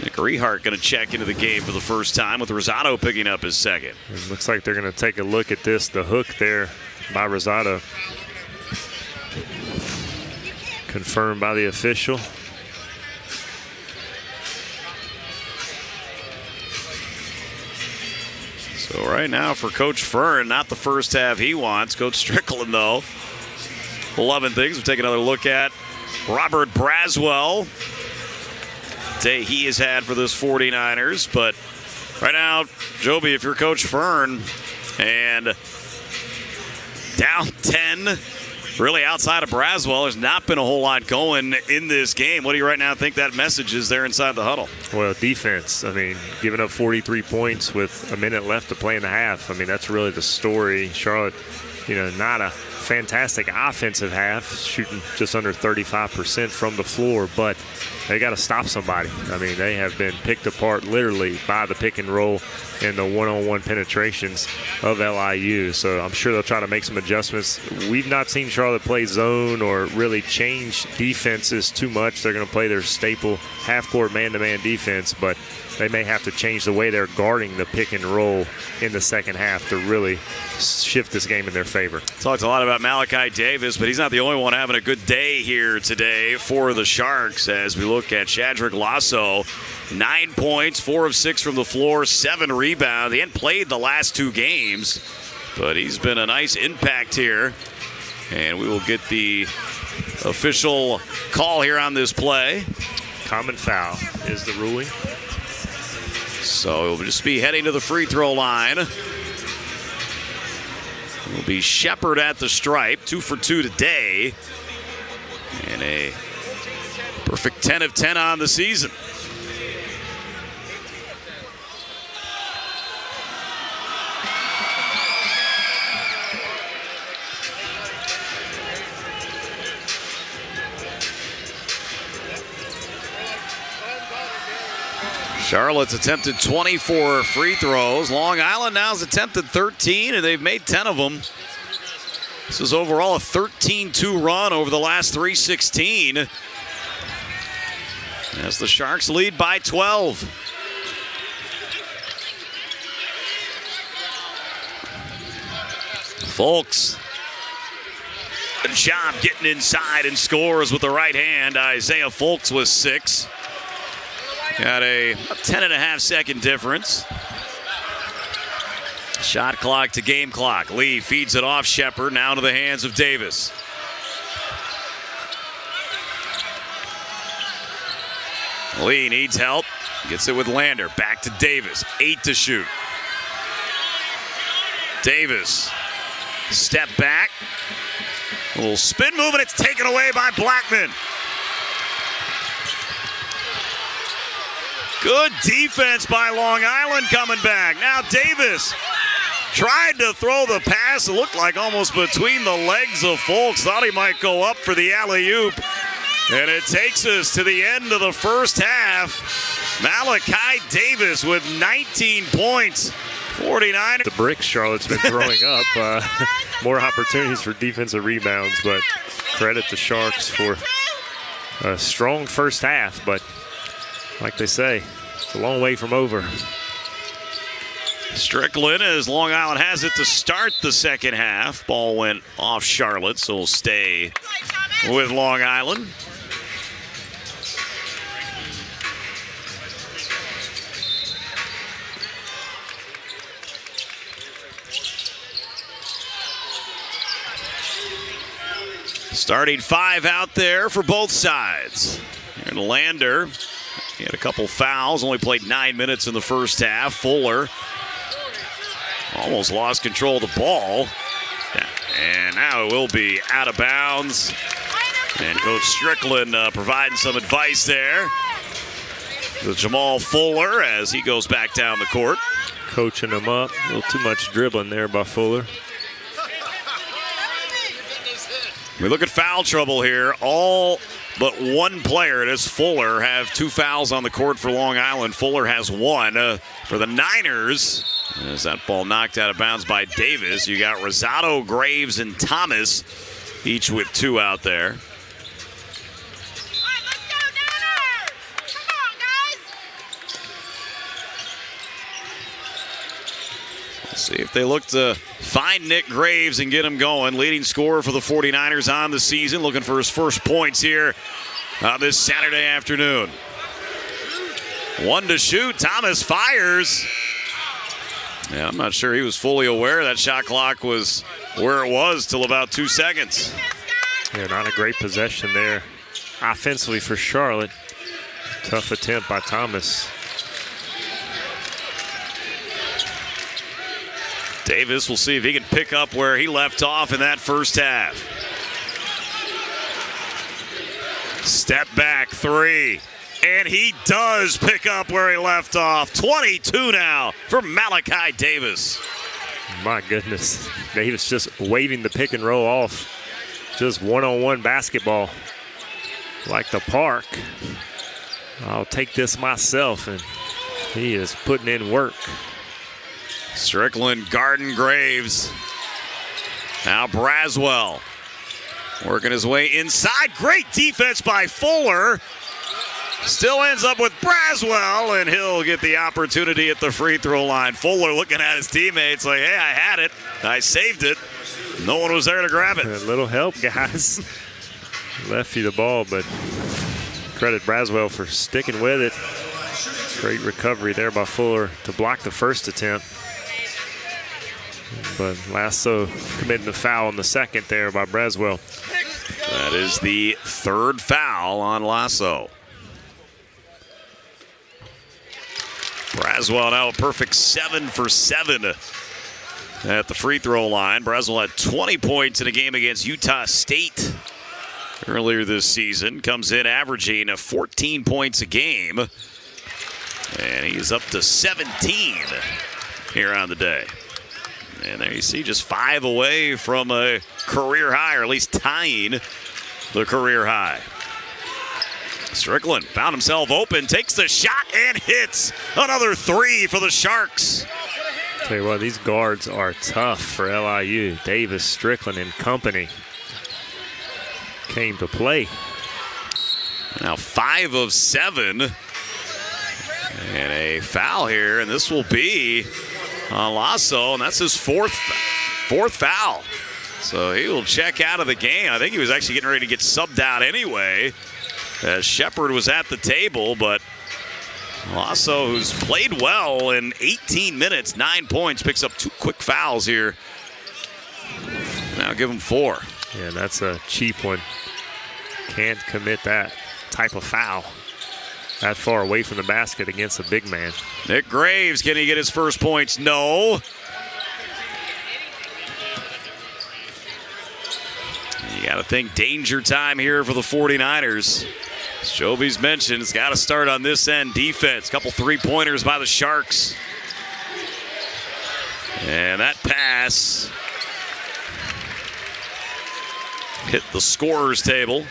Nick Rehart going to check into the game for the first time with Rosado picking up his 2nd. It looks like they're going to take a look at this, the hook there by Rosado. Confirmed by the official. So right now for Coach Fern, not the first half he wants. Coach Strickland, though, 11 things. We'll take another look at Robert Braswell. Day he has had for this 49ers. But right now, Joby, if you're Coach Fern and down 10, really outside of Braswell, there's not been a whole lot going in this game. What do you right now think that message is there inside the huddle? Well, defense. I mean, giving up 43 points with a minute left to play in the half. I mean, that's really the story. Charlotte, not a fantastic offensive half, shooting just under 35% from the floor, but they got to stop somebody. I mean, they have been picked apart literally by the pick and roll and the one-on-one penetrations of LIU. So I'm sure they'll try to make some adjustments. We've not seen Charlotte play zone or really change defenses too much. They're going to play their staple half-court man-to-man defense, but they may have to change the way they're guarding the pick and roll in the second half to really shift this game in their favor. Talked a lot about Malachi Davis, but he's not the only one having a good day here today for the Sharks as we look at Shadrick Lasso. 9 points, 4 of 6 from the floor, 7 rebounds. He hadn't played the last 2 games, but he's been a nice impact here. And we will get the official call here on this play. Common foul is the ruling. So it will just be heading to the free throw line. It will be Shepard at the stripe, 2 for 2 today. And a perfect 10 of 10 on the season. Charlotte's attempted 24 free throws. Long Island now has attempted 13, and they've made 10 of them. This is overall a 13-2 run over the last 3:16. As the Sharks lead by 12. Folks. Good job getting inside and scores with the right hand. Isaiah Folks with 6. Got a 10.5-second difference. Shot clock to game clock. Lee feeds it off Shepard, now to the hands of Davis. Lee needs help. Gets it with Lander. Back to Davis. 8 to shoot. Davis. Step back. A little spin move, and it's taken away by Blackman. Good defense by Long Island coming back. Now Davis Tried to throw the pass. It looked like almost between the legs of Folks. Thought he might go up for the alley-oop. And it takes us to the end of the first half. Malachi Davis with 19 points. 49. The bricks Charlotte's been throwing up. More opportunities for defensive rebounds, but credit the Sharks for a strong first half. But like they say, it's a long way from over. Strickland, as Long Island has it to start the second half. Ball went off Charlotte, so we'll stay with Long Island. Starting five out there for both sides. And Lander, he had a couple fouls, only played 9 minutes in the first half. Fuller almost lost control of the ball. And now it will be out of bounds. And Coach Strickland providing some advice there with Jamal Fuller as he goes back down the court. Coaching him up. A little too much dribbling there by Fuller. We look at foul trouble here. All but one player, it is Fuller, have 2 fouls on the court for Long Island. Fuller has 1 for the Niners. As that ball knocked out of bounds by Davis. You got Rosado, Graves, and Thomas, each with 2 out there. See if they look to find Nick Graves and get him going. Leading scorer for the 49ers on the season. Looking for his first points here this Saturday afternoon. 1 to shoot. Thomas fires. Yeah, I'm not sure he was fully aware that shot clock was where it was till about 2 seconds. Yeah, not a great possession there offensively for Charlotte. Tough attempt by Thomas. Davis will see if he can pick up where he left off in that first half. Step back 3. And he does pick up where he left off. 22 now for Malachi Davis. My goodness. Davis just waving the pick and roll off. Just one-on-one basketball. Like the park. I'll take this myself. And he is putting in work. Strickland, Garden, Graves. Now Braswell working his way inside. Great defense by Fuller. Still ends up with Braswell, and he'll get the opportunity at the free throw line. Fuller looking at his teammates like, hey, I had it. I saved it. No one was there to grab it. A little help, guys. Left you the ball, but credit Braswell for sticking with it. Great recovery there by Fuller to block the first attempt. But Lasso committing the foul in the second there by Braswell. That is the 3rd foul on Lasso. Braswell now a perfect 7 for 7 at the free throw line. Braswell had 20 points in a game against Utah State earlier this season. Comes in averaging 14 points a game. And he's up to 17 here on the day. And there you see, just 5 away from a career high, or at least tying the career high. Strickland found himself open, takes the shot, and hits another 3 for the Sharks. Tell you what, these guards are tough for LIU. Davis, Strickland, and company came to play. Now 5 of 7. And a foul here, and this will be on Lasso, and that's his fourth foul. So he will check out of the game. I think he was actually getting ready to get subbed out anyway, as Shepard was at the table, but Lasso, who's played well in 18 minutes, 9 points, picks up 2 quick fouls here. Now give him 4. Yeah, that's a cheap one. Can't commit that type of foul that far away from the basket against a big man. Nick Graves, can he get his first points? No. You got to think danger time here for the 49ers. As Joby's mentioned, it's got to start on this end defense. Couple 3-pointers by the Sharks. And that pass hit the scorer's table.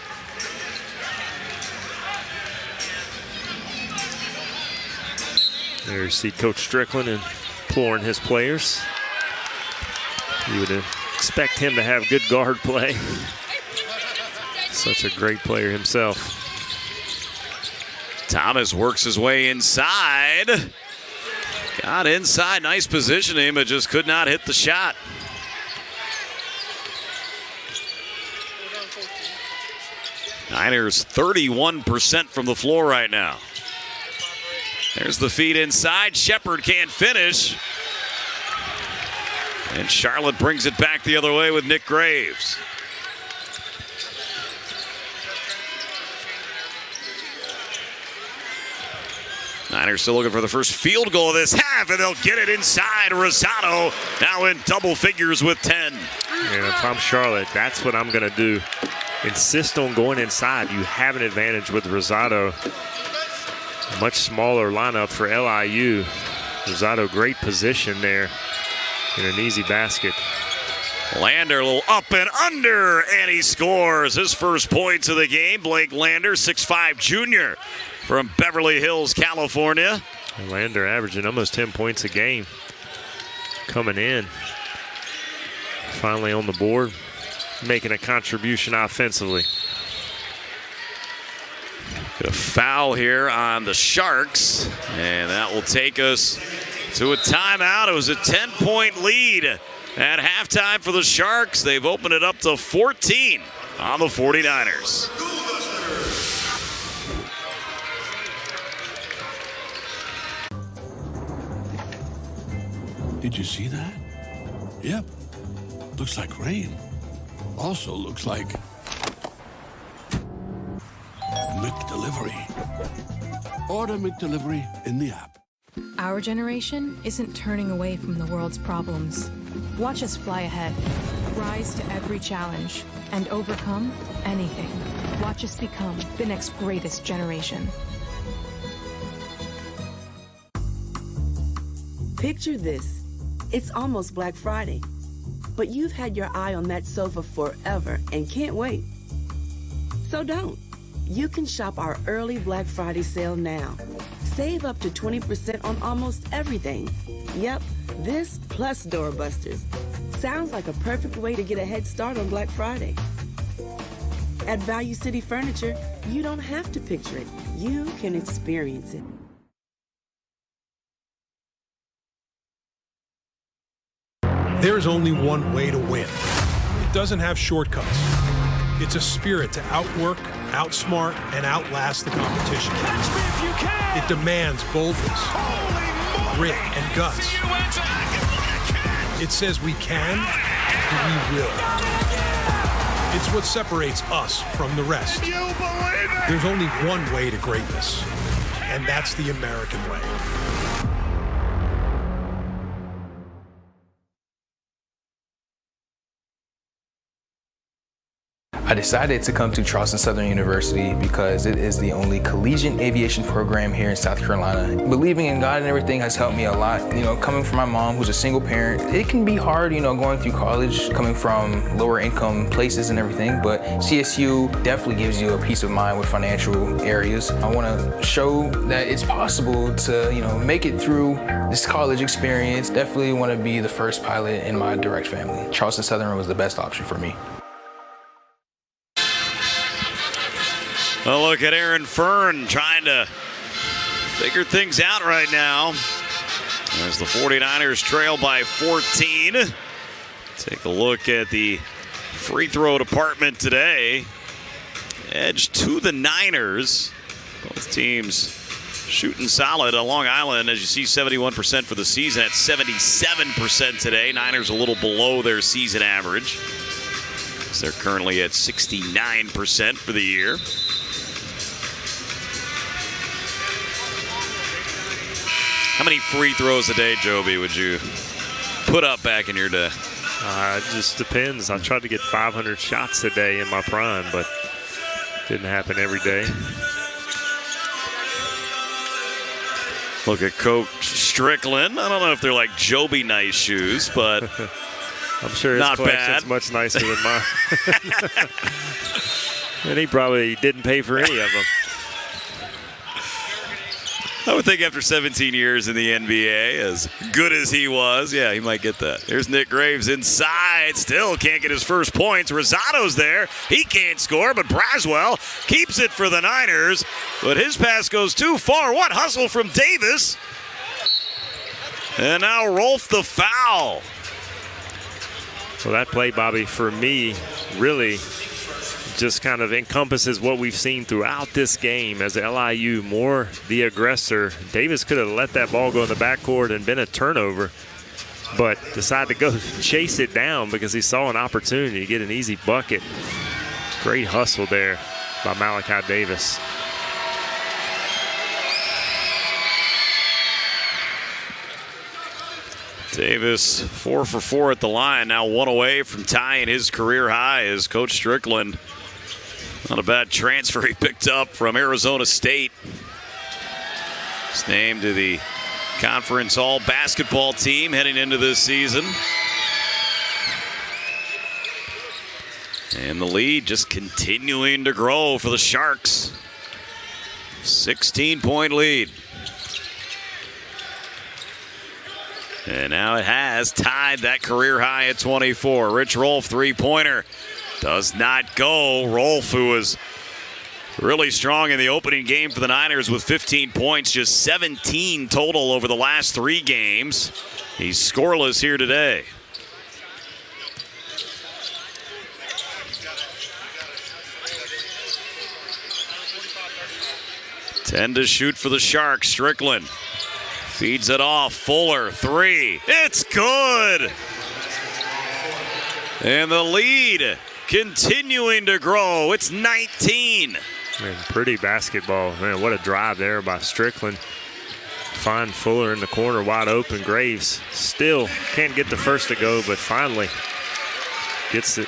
There you see Coach Strickland imploring his players. You would expect him to have good guard play. Such a great player himself. Thomas works his way inside. Got inside, nice positioning, but just could not hit the shot. Niners 31% from the floor right now. There's the feed inside. Shepard can't finish. And Charlotte brings it back the other way with Nick Graves. Niners still looking for the first field goal of this half, and they'll get it inside. Rosado now in double figures with 10. And if I'm Charlotte, that's what I'm going to do. Insist on going inside. You have an advantage with Rosado. Much smaller lineup for LIU. Rosado, great position there in an easy basket. Lander a little up and under, and he scores his first points of the game. Blake Lander, 6'5" junior from Beverly Hills, California. Lander averaging almost 10 points a game. Coming in. Finally on the board, making a contribution offensively. Got a foul here on the Sharks, and that will take us to a timeout. It was a 10-point lead at halftime for the Sharks. They've opened it up to 14 on the 49ers. Did you see that? Yep. Looks like rain. Also looks like McDelivery. Order McDelivery in the app. Our generation isn't turning away from the world's problems. Watch us fly ahead, rise to every challenge, and overcome anything. Watch us become the next greatest generation. Picture this. It's almost Black Friday, but you've had your eye on that sofa forever and can't wait. So don't. You can shop our early Black Friday sale now. Save up to 20% on almost everything. Yep, this plus doorbusters. Sounds like a perfect way to get a head start on Black Friday. At Value City Furniture, you don't have to picture it. You can experience it. There's only one way to win. It doesn't have shortcuts. It's a spirit to outwork, outsmart, and outlast the competition. Catch me if you can! It demands boldness, grit, and guts. It says we can, and we will. It's what separates us from the rest. There's only one way to greatness, and that's the American way. I decided to come to Charleston Southern University because it is the only collegiate aviation program here in South Carolina. Believing in God and everything has helped me a lot. You know, coming from my mom, who's a single parent, it can be hard, you know, going through college, coming from lower income places and everything, but CSU definitely gives you a peace of mind with financial areas. I want to show that it's possible to, you know, make it through this college experience. Definitely want to be the first pilot in my direct family. Charleston Southern was the best option for me. A look at Aaron Fern trying to figure things out right now as the 49ers trail by 14. Take a look at the free throw department today. Edge to the Niners. Both teams shooting solid on Long Island. As you see, 71% for the season at 77% today. Niners a little below their season average. They're currently at 69% for the year. How many free throws a day, Joby, would you put up back in your day? It just depends. I tried to get 500 shots a day in my prime, but it didn't happen every day. Look at Coach Strickland. I don't know if they're like Joby nice shoes, but I'm sure his not collection's bad. much nicer than mine. And he probably didn't pay for any of them. I would think after 17 years in the NBA, as good as he was, yeah, he might get that. Here's Nick Graves inside. Still can't get his first points. Rosado's there. He can't score, but Braswell keeps it for the Niners. But his pass goes too far. What hustle from Davis. And now Rolf the foul. Well, that play, Bobby, for me, really just kind of encompasses what we've seen throughout this game as LIU more the aggressor. Davis could have let that ball go in the backcourt and been a turnover, but decided to go chase it down because he saw an opportunity to get an easy bucket. Great hustle there by Malachi Davis. Davis 4 for 4 at the line, now 1 away from tying his career high as Coach Strickland. Not a bad transfer he picked up from Arizona State. He's named to the Conference All Basketball team heading into this season. And the lead just continuing to grow for the Sharks. 16-point lead. And now it has tied that career high at 24. Rich Rolf, three-pointer. Does not go. Rolf, who was really strong in the opening game for the Niners with 15 points, just 17 total over the last 3 games. He's scoreless here today. Ten to shoot for the Sharks. Strickland feeds it off. Fuller, 3. It's good. And the lead continuing to grow. It's 19. Man, pretty basketball. Man, what a drive there by Strickland. Find Fuller in the corner, wide open. Graves still can't get the first to go, but finally gets it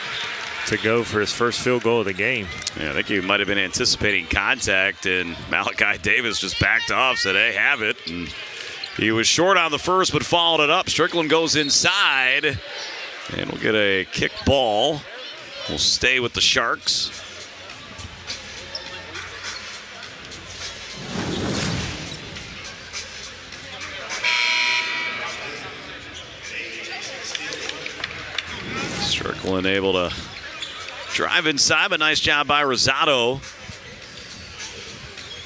to go for his first field goal of the game. Yeah, I think he might have been anticipating contact, and Malachi Davis just backed off, said, hey, have it. And he was short on the first, but followed it up. Strickland goes inside, and we'll get a kick ball. We'll stay with the Sharks. Strickland able to drive inside, but nice job by Rosado.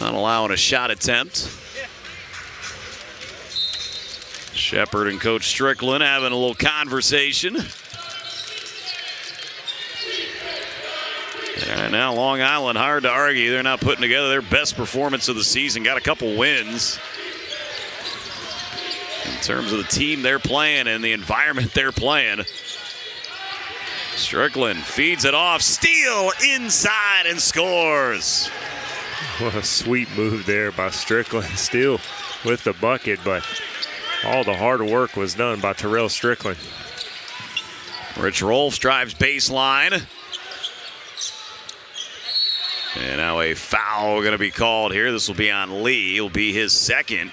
Not allowing a shot attempt. Shepard and Coach Strickland having a little conversation. And now Long Island, hard to argue. They're not putting together their best performance of the season. Got a couple wins. In terms of the team they're playing and the environment they're playing. Strickland feeds it off. Steal inside and scores. What a sweet move there by Strickland. Still with the bucket, but all the hard work was done by Terell Strickland. Rich Rolfs drives baseline. And now a foul going to be called here. This will be on Lee. It'll be his second.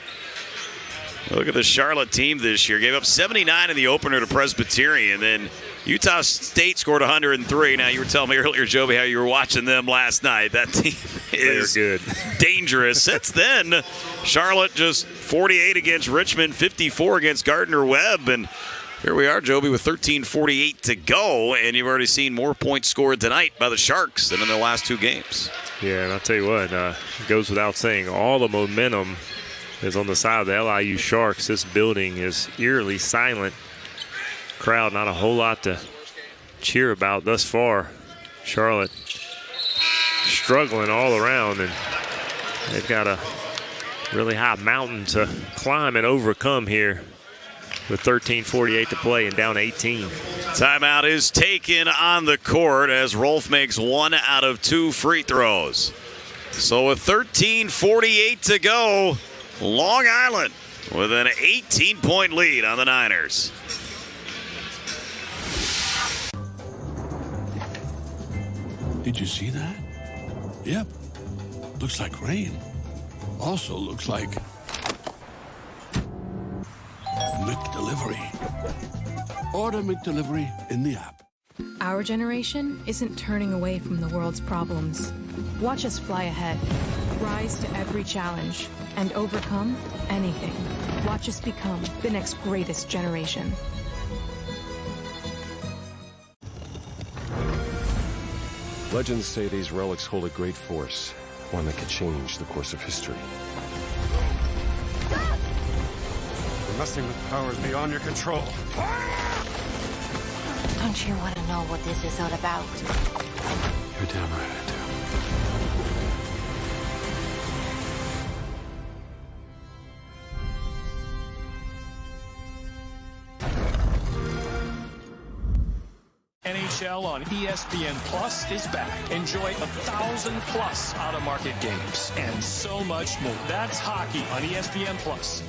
Look at the Charlotte team this year. Gave up 79 in the opener to Presbyterian. Then Utah State scored 103. Now, you were telling me earlier, Joby, how you were watching them last night. That team is good. Dangerous. Since then, Charlotte just 48 against Richmond, 54 against Gardner-Webb. And here we are, Joby, with 13:48 to go. And you've already seen more points scored tonight by the Sharks than in their last 2 games. Yeah, and I'll tell you what, it goes without saying, all the momentum is on the side of the LIU Sharks. This building is eerily silent. Crowd, not a whole lot to cheer about thus far. Charlotte struggling all around, and they've got a really high mountain to climb and overcome here with 13:48 to play and down 18. Timeout is taken on the court as Rolf makes 1 out of 2 free throws. So with 13:48 to go, Long Island with an 18-point lead on the Niners. Did you see that? Yep. Looks like rain. Also looks like McDelivery. Order McDelivery in the app. Our generation isn't turning away from the world's problems. Watch us fly ahead, rise to every challenge, and overcome anything. Watch us become the next greatest generation. Legends say these relics hold a great force, one that could change the course of history. You're messing with powers beyond your control. Don't you want to know what this is all about? You're damn right I do. NHL on ESPN Plus is back. Enjoy 1,000+ out-of-market games and so much more. That's hockey on ESPN Plus.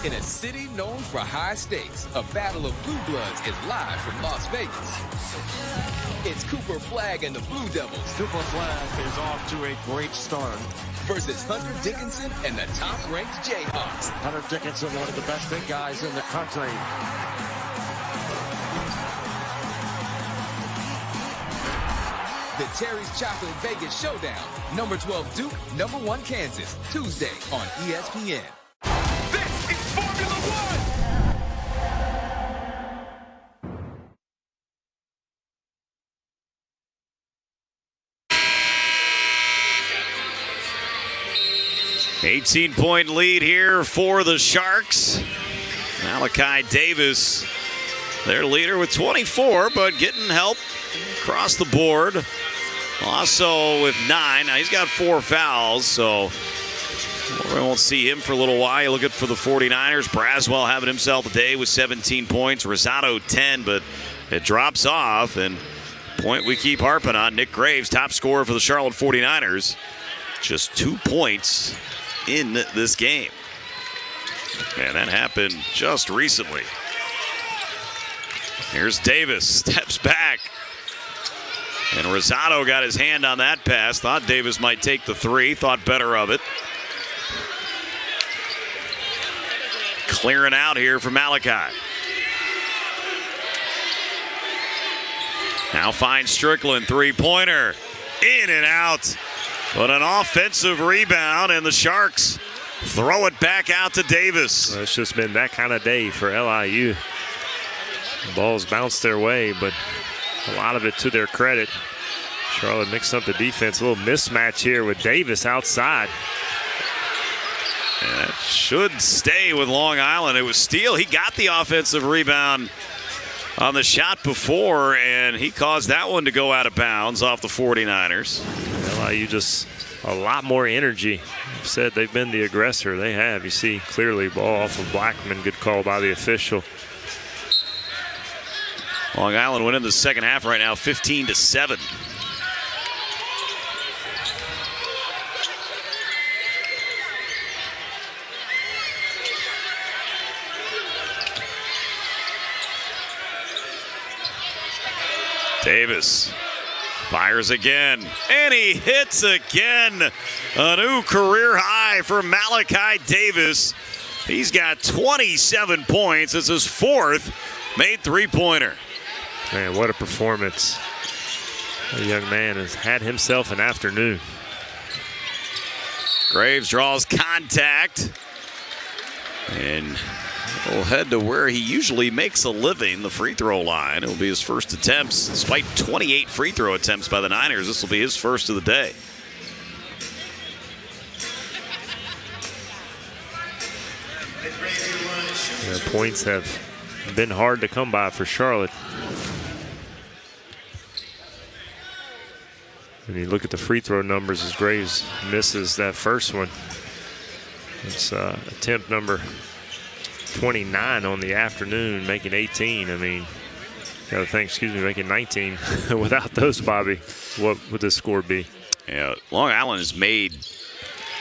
In a city known for high stakes, a battle of blue bloods is live from Las Vegas. It's Cooper Flagg and the Blue Devils. Cooper Flagg is off to a great start. Versus Hunter Dickinson and the top-ranked Jayhawks. Hunter Dickinson, one of the best big guys in the country. The Terry's Chocolate Vegas Showdown. Number 12 Duke, number 1 Kansas. Tuesday on ESPN. This is Formula One! $18-point lead here for the Sharks. Malachi Davis, their leader with 24, but getting help across the board. Also with 9. Now he's got 4 fouls, so we won't see him for a little while. Looking for the 49ers. Braswell having himself a day with 17 points. Rosado 10, but it drops off. And point we keep harping on, Nick Graves, top scorer for the Charlotte 49ers. Just 2 points in this game. And that happened just recently. Here's Davis, steps back. And Rosado got his hand on that pass. Thought Davis might take the 3, thought better of it. Clearing out here for Malachi. Now finds Strickland, 3-pointer. In and out. But an offensive rebound, and the Sharks throw it back out to Davis. Well, it's just been that kind of day for LIU. The balls bounced their way, but a lot of it to their credit. Charlotte mixed up the defense. A little mismatch here with Davis outside. And that should stay with Long Island. It was Steele. He got the offensive rebound on the shot before, and he caused that one to go out of bounds off the 49ers. LIU just a lot more energy. I've said they've been the aggressor. They have. You see clearly ball off of Blackman. Good call by the official. Long Island went in the second half right now 15-7. Davis fires again, and he hits again. A new career high for Malachi Davis. He's got 27 points. It's his 4th made 3-pointer. Man, what a performance. The young man has had himself an afternoon. Graves draws contact. And we'll head to where he usually makes a living, the free throw line. It'll be his first attempts. Despite 28 free throw attempts by the Niners, this will be his first of the day. Yeah, points have been hard to come by for Charlotte. And you look at the free throw numbers as Graves misses that first one. It's attempt number 29 on the afternoon, making 18. I mean, got to think, making 19. Without those, Bobby, what would this score be? Yeah, Long Island has made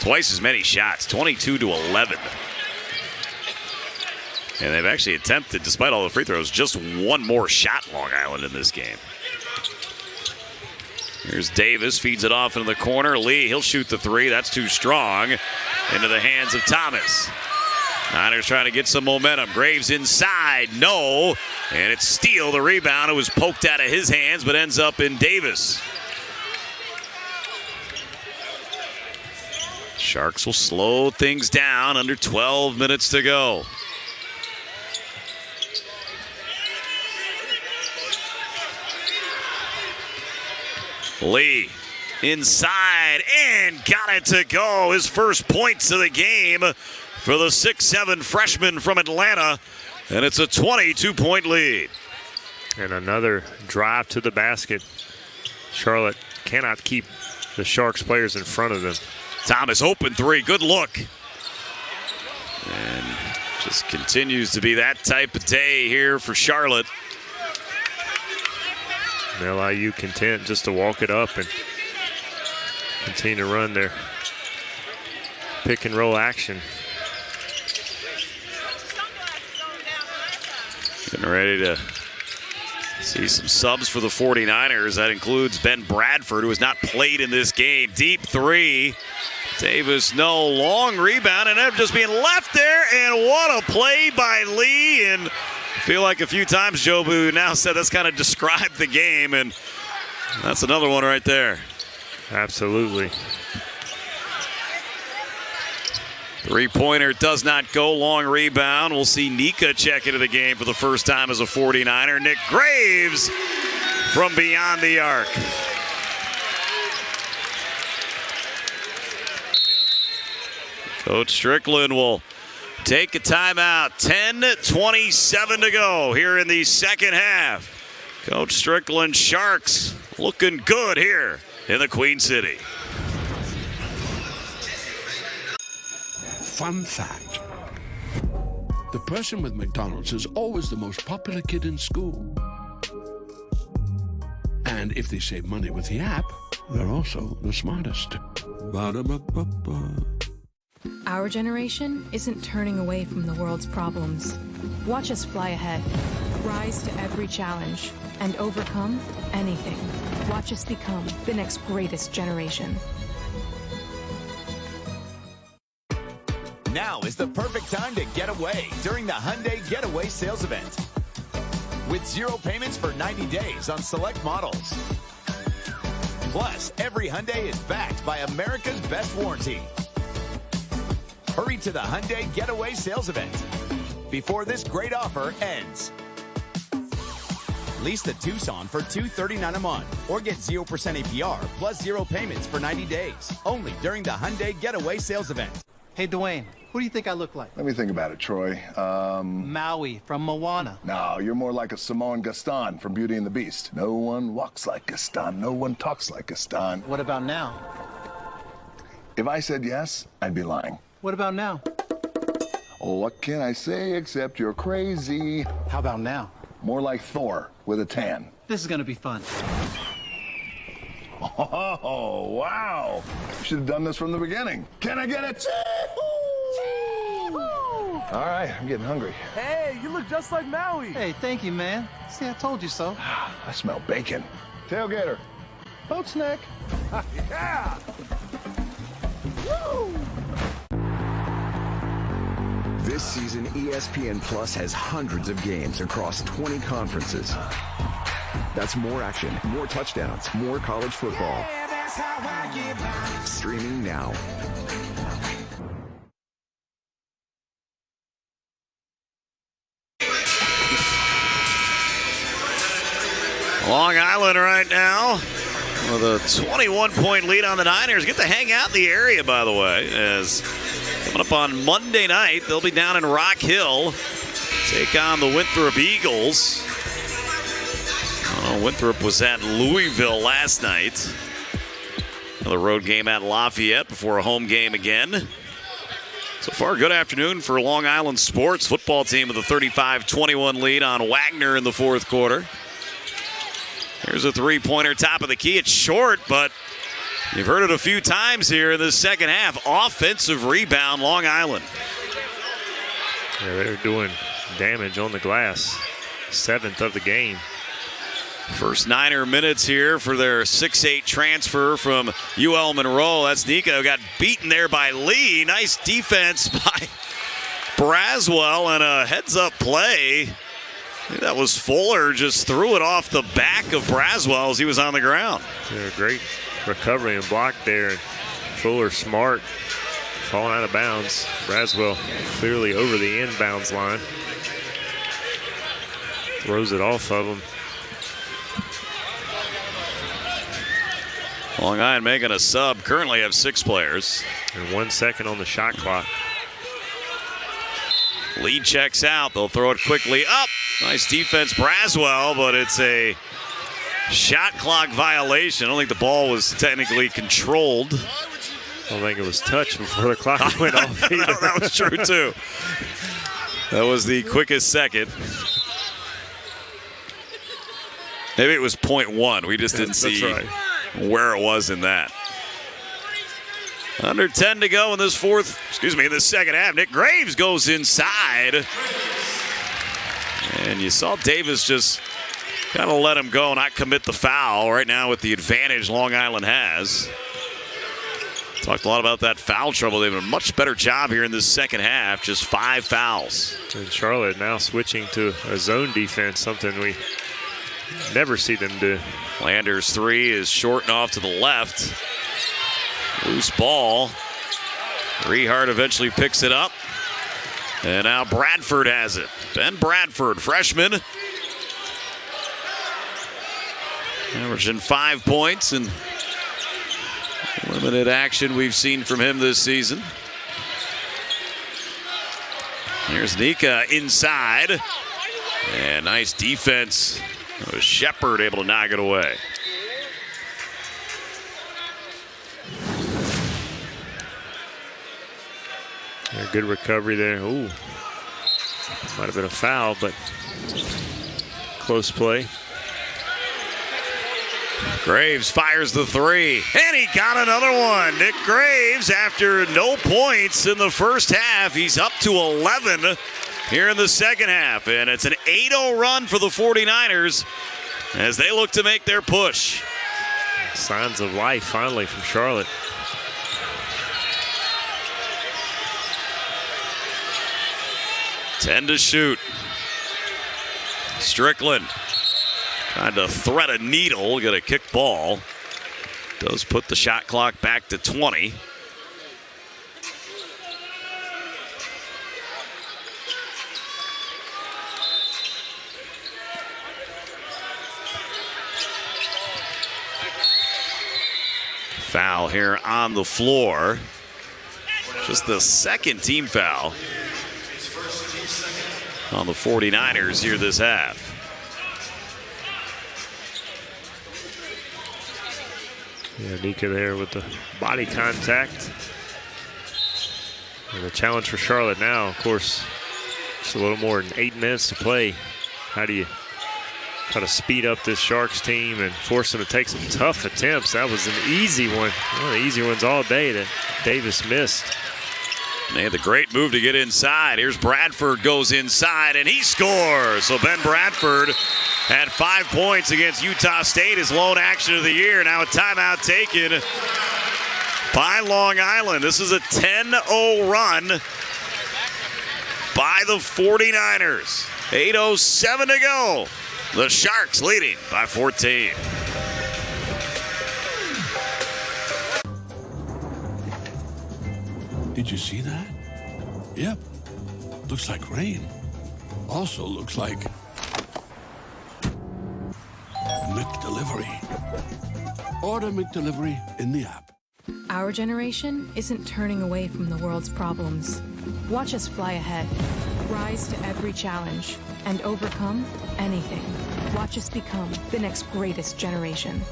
twice as many shots, 22-11. And they've actually attempted, despite all the free throws, just one more shot, Long Island, in this game. Here's Davis, feeds it off into the corner. Lee, he'll shoot the three. That's too strong. Into the hands of Thomas. Niners trying to get some momentum. Graves inside, no. And it's Steele, the rebound. It was poked out of his hands, but ends up in Davis. Sharks will slow things down. Under 12 minutes to go. Lee inside and got it to go. His first points of the game for the 6'7" freshman from Atlanta. And it's a 22-point lead. And another drive to the basket. Charlotte cannot keep the Sharks players in front of them. Thomas, open three. Good look. And just continues to be that type of day here for Charlotte. And LIU content just to walk it up and continue to run their pick and roll action. Getting ready to see some subs for the 49ers. That includes Ben Bradford, who has not played in this game. Deep three. Davis, no. Long rebound, and just being left there. And what a play by Lee. And I feel like a few times Jobu now said that's kind of described the game. And that's another one right there. Absolutely. Three-pointer does not go. Long rebound. We'll see Nika check into the game for the first time as a 49er. Nick Graves from beyond the arc. Coach Strickland will take a timeout. 10:27 to go here in the second half. Coach Strickland, Sharks looking good here in the Queen City. Fun fact: the person with McDonald's is always the most popular kid in school. And if they save money with the app, they're also the smartest. Ba-da-ba-ba-ba. Our generation isn't turning away from the world's problems. Watch us fly ahead, rise to every challenge, and overcome anything. Watch us become the next greatest generation. Now is the perfect time to get away during the Hyundai Getaway Sales Event. With 0 payments for 90 days on select models. Plus, every Hyundai is backed by America's best warranty. Hurry to the Hyundai Getaway Sales Event before this great offer ends. Lease the Tucson for $239 a month or get 0% APR plus 0 payments for 90 days. Only during the Hyundai Getaway Sales Event. Hey, Dwayne, who do you think I look like? Let me think about it, Troy. Maui from Moana. No, you're more like a Samoan Gaston from Beauty and the Beast. No one walks like Gaston. No one talks like Gaston. What about now? If I said yes, I'd be lying. What about now? Oh, what can I say except you're crazy? How about now? More like Thor with a tan. This is gonna be fun. Oh, wow. Should have done this from the beginning. Can I get a All right, I'm getting hungry. Hey, you look just like Maui. Hey, thank you, man. See, I told you so. I smell bacon. Tailgater. Boat snack. Yeah! Woo! This season, ESPN Plus has hundreds of games across 20 conferences. That's more action, more touchdowns, more college football. Yeah, that's how I get by. Streaming now. Long Island right now with a 21-point lead on the Niners. Get to hang out in the area, by the way, as coming up on Monday night, they'll be down in Rock Hill, take on the Winthrop Eagles. Winthrop was at Louisville last night. Another road game at Lafayette before a home game again. So far, good afternoon for Long Island sports. Football team with a 35-21 lead on Wagner in the fourth quarter. Here's a three-pointer, top of the key. It's short, but you've heard it a few times here in the second half. Offensive rebound, Long Island. Yeah, they're doing damage on the glass. 7th of the game. First Niner minutes here for their 6'8 transfer from UL Monroe. That's Nico. Got beaten there by Lee. Nice defense by Braswell and a heads-up play. That was Fuller, just threw it off the back of Braswell as he was on the ground. Yeah, great recovery and block there. Fuller smart, falling out of bounds. Braswell clearly over the inbounds line. Throws it off of him. Long Island making a sub. Currently have 6 players. And 1 second on the shot clock. Lee checks out. They'll throw it quickly up. Nice defense, Braswell, but it's a shot clock violation. I don't think the ball was technically controlled. I don't think it was touched before the clock went off either. That was true, too. That was the quickest second. Maybe it was 0.1. We just didn't see where it was in that. Under 10 to go in this in the second half. Nick Graves goes inside. And you saw Davis just kind of let him go, not commit the foul. Right now with the advantage Long Island has. Talked a lot about that foul trouble. They've done a much better job here in this second half. Just 5 fouls. And Charlotte now switching to a zone defense, something we never see them do. Landers' 3 is short and off to the left. Loose ball. Rehart eventually picks it up. And now Bradford has it. Ben Bradford, freshman. Averaging 5 points and limited action we've seen from him this season. Here's Nika inside. And nice defense. Shepard able to knock it away. Yeah, good recovery there. Ooh, might have been a foul, but close play. Graves fires the 3, and he got another one. Nick Graves, after no points in the first half, he's up to 11 here in the second half, and it's an 8-0 run for the 49ers as they look to make their push. Signs of life finally from Charlotte. Ten to shoot. Strickland trying to thread a needle, get a kick ball. Does put the shot clock back to 20. Foul here on the floor. Just the second team foul on the 49ers here this half. Yeah, Nika there with the body contact. And the challenge for Charlotte now, of course, just a little more than 8 minutes to play. How do you try to speed up this Sharks team and force them to take some tough attempts? That was an easy one. One of the easy ones all day that Davis missed. They had the great move to get inside. Here's Bradford, goes inside, and he scores. So Ben Bradford had 5 points against Utah State, his lone action of the year. Now a timeout taken by Long Island. This is a 10-0 run by the 49ers. 8:07 to go. The Sharks leading by 14. Did you see that? Yep. Looks like rain. Also looks like McDelivery. Order McDelivery in the app. Our generation isn't turning away from the world's problems. Watch us fly ahead, rise to every challenge, and overcome anything. Watch us become the next greatest generation.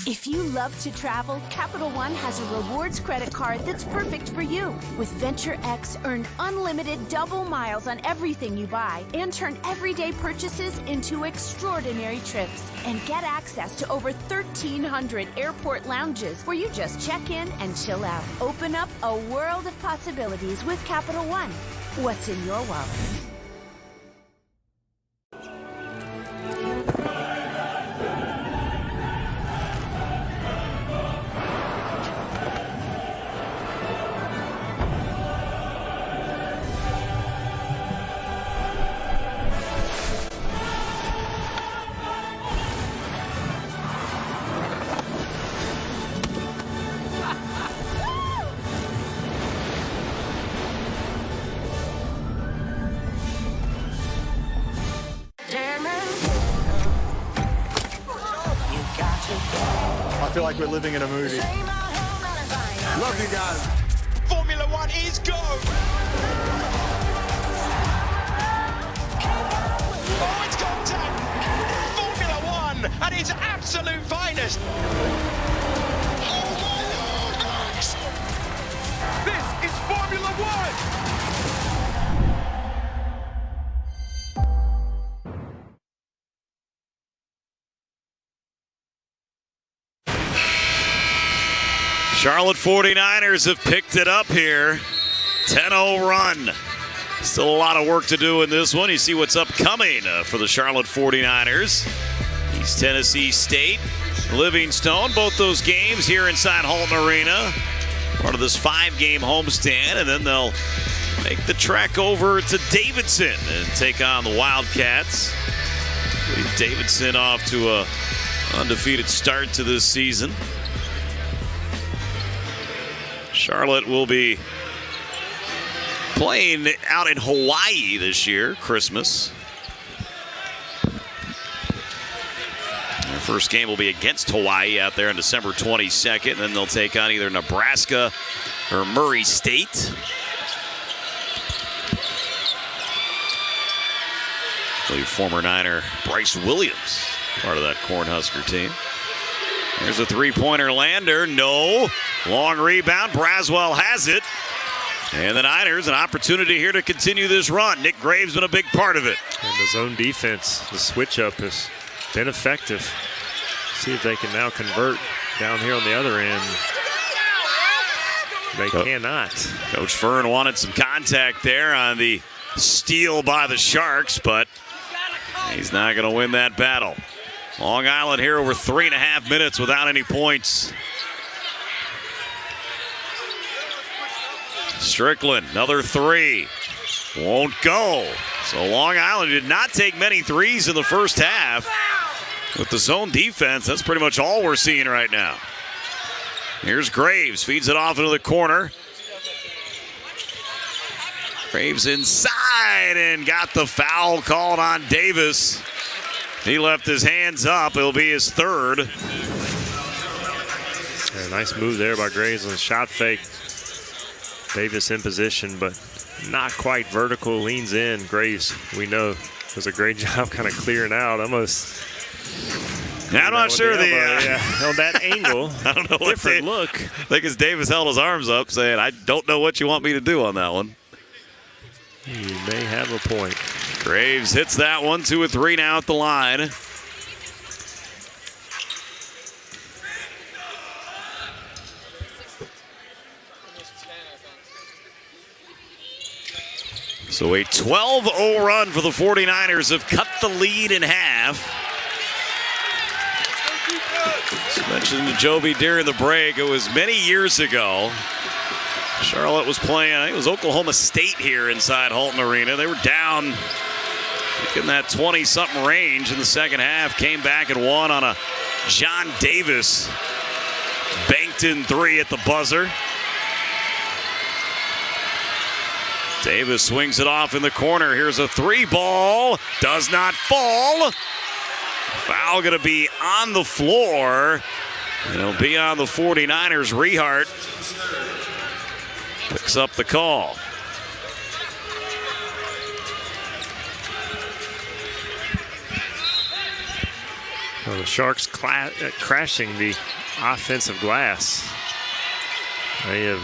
If you love to travel, Capital One has a rewards credit card that's perfect for you. With Venture X, earn unlimited double miles on everything you buy and turn everyday purchases into extraordinary trips. And get access to over 1,300 airport lounges where you just check in and chill out. Open up a world of possibilities with Capital One. What's in your wallet? I feel like we're living in a movie. Love you guys. Formula One is go. Oh, it's contact. Formula One at its absolute finest. Oh my Lord, Max. This is Formula One. Charlotte 49ers have picked it up here. 10-0 run. Still a lot of work to do in this one. You see what's upcoming for the Charlotte 49ers. East Tennessee State, Livingstone, both those games here inside Halton Arena. Part of this 5-game homestand, and then they'll make the trek over to Davidson and take on the Wildcats. Lead Davidson off to a undefeated start to this season. Charlotte will be playing out in Hawaii this year, Christmas. Their first game will be against Hawaii out there on December 22nd. And then they'll take on either Nebraska or Murray State. I believe former Niner Bryce Williams, part of that Cornhusker team. There's a three-pointer lander. No. Long rebound. Braswell has it. And the Niners, an opportunity here to continue this run. Nick Graves been a big part of it. And the zone defense, the switch-up has been effective. See if they can now convert down here on the other end. They cannot. Coach Fern wanted some contact there on the steal by the Sharks, but he's not going to win that battle. Long Island here over 3.5 minutes without any points. Strickland, another three. Won't go. So Long Island did not take many threes in the first half. With the zone defense, that's pretty much all we're seeing right now. Here's Graves, feeds it off into the corner. Graves inside and got the foul called on Davis. He left his hands up. It'll be his third. Yeah, nice move there by Graves on the shot fake. Davis in position, but not quite vertical. Leans in. Graves, we know, does a great job kind of clearing out. Almost. Now, I'm not sure on that angle. I don't know what different look. I think as Davis held his arms up, saying, "I don't know what you want me to do on that one." You may have a point. Graves hits that one. 2 of 3 now at the line. So a 12-0 run for the 49ers have cut the lead in half. As mentioned to Joby during the break, it was many years ago. Charlotte was playing, I think it was Oklahoma State here inside Halton Arena. They were down in that 20-something range in the second half. Came back and won on a John Davis banked in three at the buzzer. Davis swings it off in the corner. Here's a three ball. Does not fall. Foul going to be on the floor. It'll be on the 49ers. Rehart picks up the call. Well, the Sharks crashing the offensive glass. They have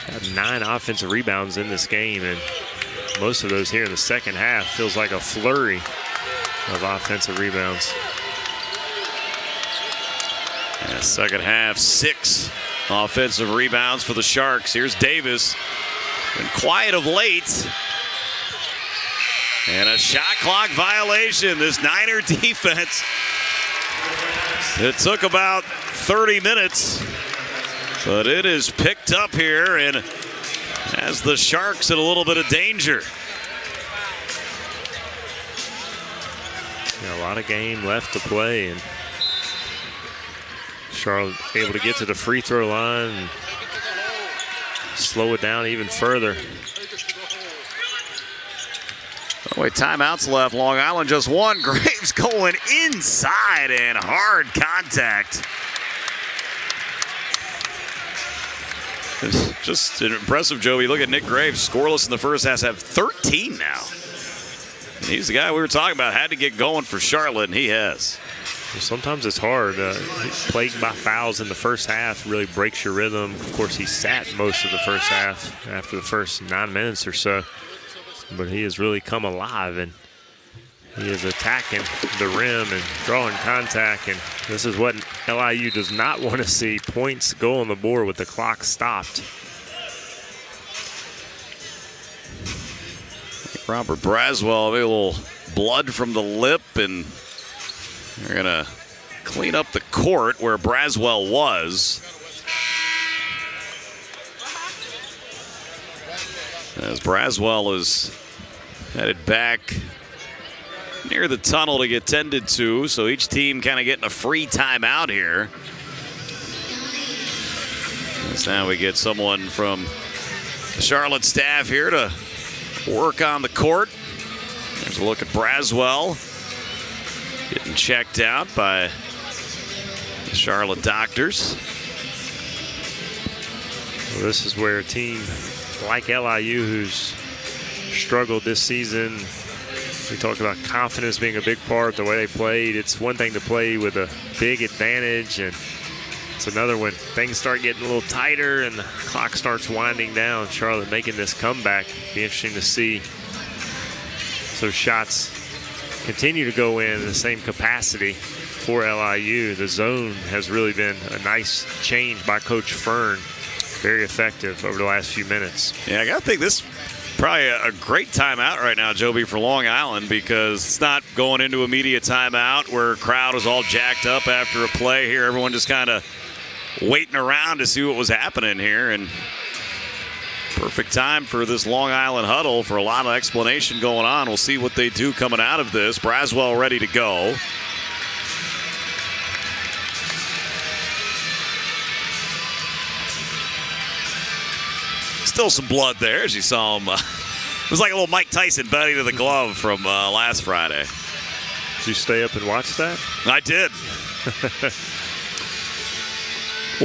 had 9 offensive rebounds in this game, and most of those here in the second half. Feels like a flurry of offensive rebounds. Yeah, second half, 6 offensive rebounds for the Sharks. Here's Davis. Been quiet of late. And a shot clock violation. This Niner defense. It took about 30 minutes, but it is picked up here and has the Sharks in a little bit of danger. Yeah, a lot of game left to play, and Charlotte able to get to the free throw line and slow it down even further. Oh, wait, timeouts left. Long Island just won. Graves going inside and hard contact. It's just impressive, Joey. Look at Nick Graves, scoreless in the first half, have 13 now. And he's the guy we were talking about, had to get going for Charlotte, and he has. Well, sometimes it's hard. Plagued by fouls in the first half really breaks your rhythm. Of course, he sat most of the first half after the first 9 minutes or so. But he has really come alive, and he is attacking the rim and drawing contact. And this is what LIU does not want to see. Points go on the board with the clock stopped. Robert Braswell, a little blood from the lip, and they're going to clean up the court where Braswell was. As Braswell is headed back near the tunnel to get tended to, so each team kind of getting a free timeout here. As now we get someone from the Charlotte staff here to work on the court. There's a look at Braswell getting checked out by the Charlotte doctors. Well, this is where a team like LIU, who's struggled this season, we talked about confidence being a big part, the way they played. It's one thing to play with a big advantage, and it's another when things start getting a little tighter and the clock starts winding down. Charlotte making this comeback. Be interesting to see those shots continue to go in the same capacity for LIU. The zone has really been a nice change by Coach Fern. Very effective over the last few minutes. Yeah, I got to think this is probably a great timeout right now, Joby, for Long Island, because it's not going into immediate timeout where crowd is all jacked up after a play here. Everyone just kind of waiting around to see what was happening here. And perfect time for this Long Island huddle for a lot of explanation going on. We'll see what they do coming out of this. Braswell ready to go. Still some blood there, as you saw him. It was like a little Mike Tyson biting to the glove from last Friday. Did you stay up and watch that? I did.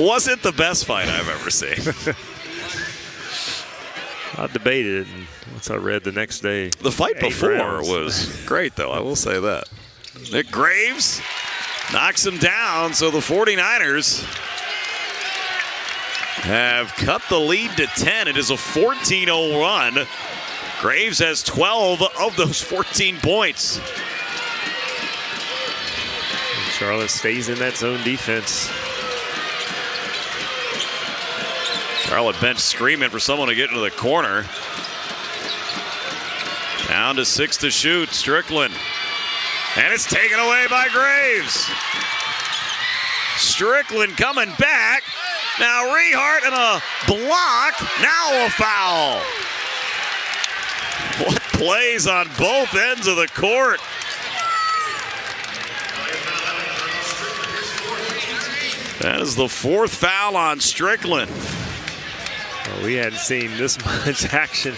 Wasn't the best fight I've ever seen. I debated it, and once I read the next day. The fight before was great, though, I will say that. Nick Graves knocks him down, so the 49ers have cut the lead to 10. It is a 14-0 run. Graves has 12 of those 14 points. And Charlotte stays in that zone defense. Charlotte bench screaming for someone to get into the corner. Down to 6 to shoot. Strickland. And it's taken away by Graves. Strickland coming back. Now Rehart and a block. Now a foul. What plays on both ends of the court. That is the 4th foul on Strickland. Well, we hadn't seen this much action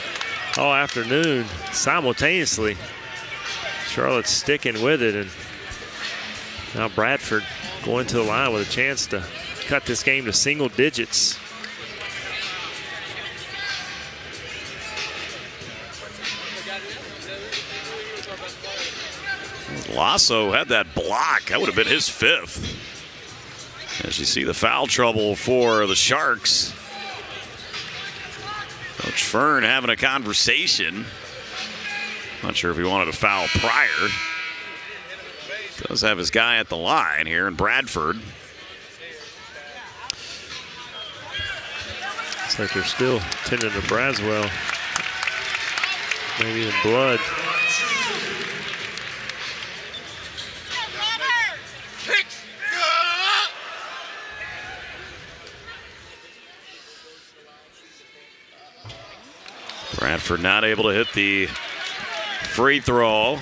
all afternoon simultaneously. Charlotte's sticking with it, and now Bradford going to the line with a chance to cut this game to single digits. Lasso had that block. That would have been his 5th. As you see the foul trouble for the Sharks. Coach Fern having a conversation. Not sure if he wanted a foul prior. Does have his guy at the line here in Bradford. Looks like they're still tending to Braswell. Maybe in blood. Bradford not able to hit the free throw.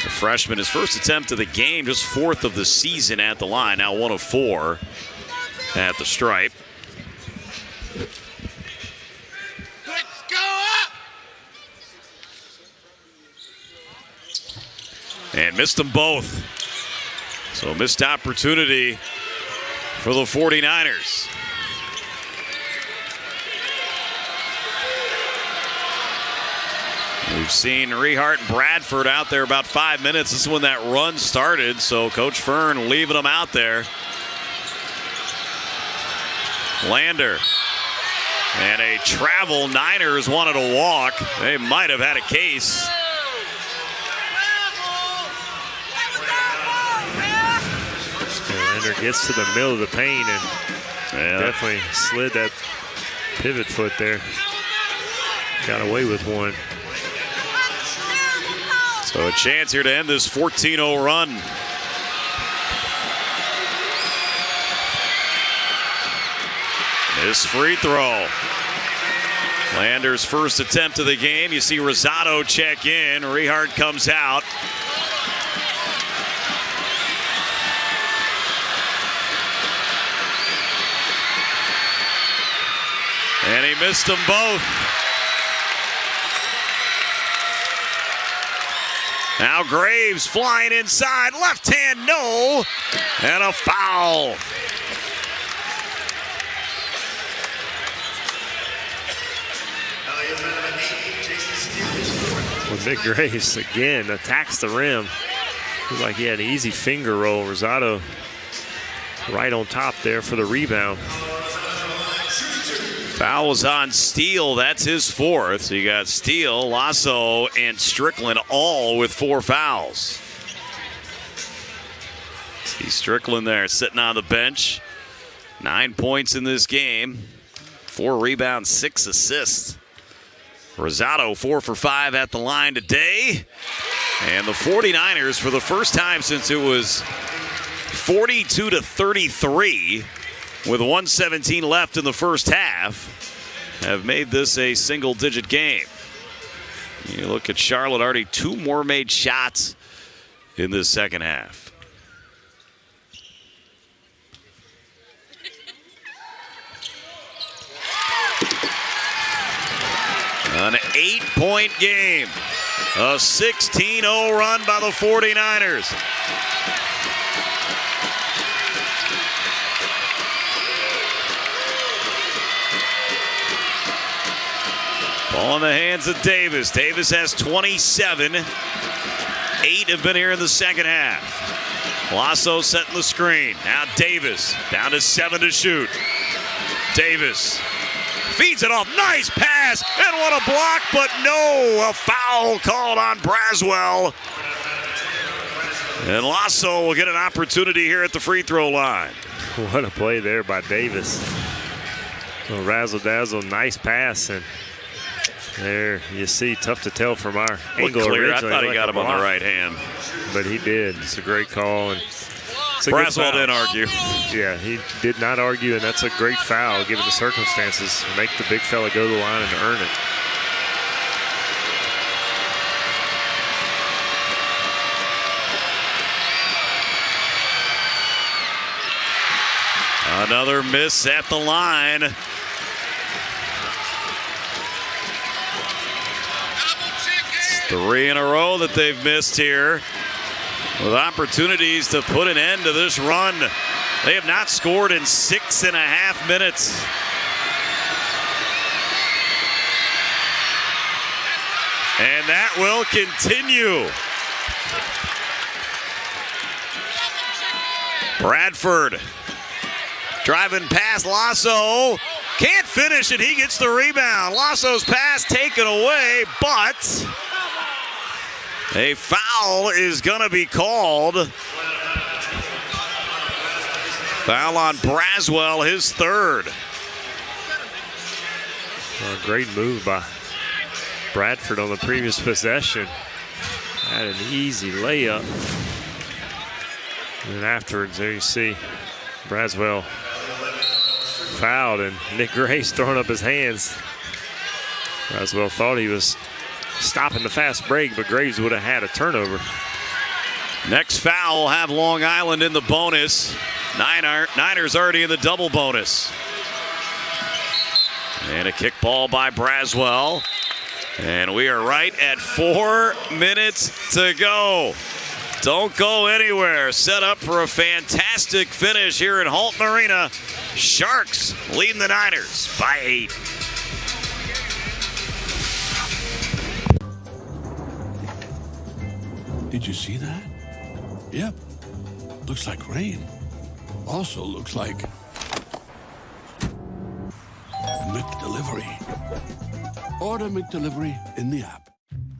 The freshman, his first attempt of the game, just 4th of the season at the line. Now 1 of 4 at the stripe. Let's go up! And missed them both. So missed opportunity for the 49ers. We've seen Rehart and Bradford out there about 5 minutes. This is when that run started, so Coach Fern leaving them out there. Lander. And a travel. Niners wanted to walk. They might have had a case. Lander gets to the middle of the paint and definitely slid that pivot foot there. Got away with one. So a chance here to end this 14-0 run. This free throw. Lander's first attempt of the game. You see Rosado check in. Rehart comes out. And he missed them both. Now Graves flying inside, left hand, no, and a foul. Well, Nick Graves again attacks the rim. Looked like he had an easy finger roll. Rosado right on top there for the rebound. Foul was on Steele. That's his 4th. So you got Steele, Lasso, and Strickland all with 4 fouls. See Strickland there sitting on the bench. 9 points in this game. 4 rebounds, 6 assists. Rosado 4 for 5 at the line today. And the 49ers, for the first time since it was 42-33, with 1:17 left in the first half, have made this a single-digit game. You look at Charlotte, already 2 more made shots in this second half. An 8-point game. A 16-0 run by the 49ers. Ball in the hands of Davis. Davis has 27. 8 have been here in the second half. Lasso setting the screen. Now Davis down to 7 to shoot. Davis feeds it off. Nice pass. And what a block, but no. A foul called on Braswell. And Lasso will get an opportunity here at the free throw line. What a play there by Davis. A razzle-dazzle, nice pass. And there you see, tough to tell from our angle originally. I thought he got him on the right hand. But he did. It's a great call. And Braswell didn't argue. Yeah, he did not argue, and that's a great foul given the circumstances. Make the big fella go to the line and earn it. Another miss at the line. It's 3 in a row that they've missed here, with opportunities to put an end to this run. They have not scored in 6.5 minutes. And that will continue. Bradford driving past Lasso. Can't finish it. He gets the rebound. Lasso's pass taken away, but a foul is going to be called. Foul on Braswell, his third. A great move by Bradford on the previous possession. Had an easy layup. And then afterwards, there you see Braswell fouled, and Nick Graves throwing up his hands. Braswell thought he was stopping the fast break, but Graves would have had a turnover. Next foul will have Long Island in the bonus. Niners already in the double bonus. And a kick ball by Braswell. And we are right at 4 minutes to go. Don't go anywhere. Set up for a fantastic finish here in Halton Arena. Sharks leading the Niners by 8. Did you see that? Yep. Looks like rain. Also looks like McDelivery. Order McDelivery in the app.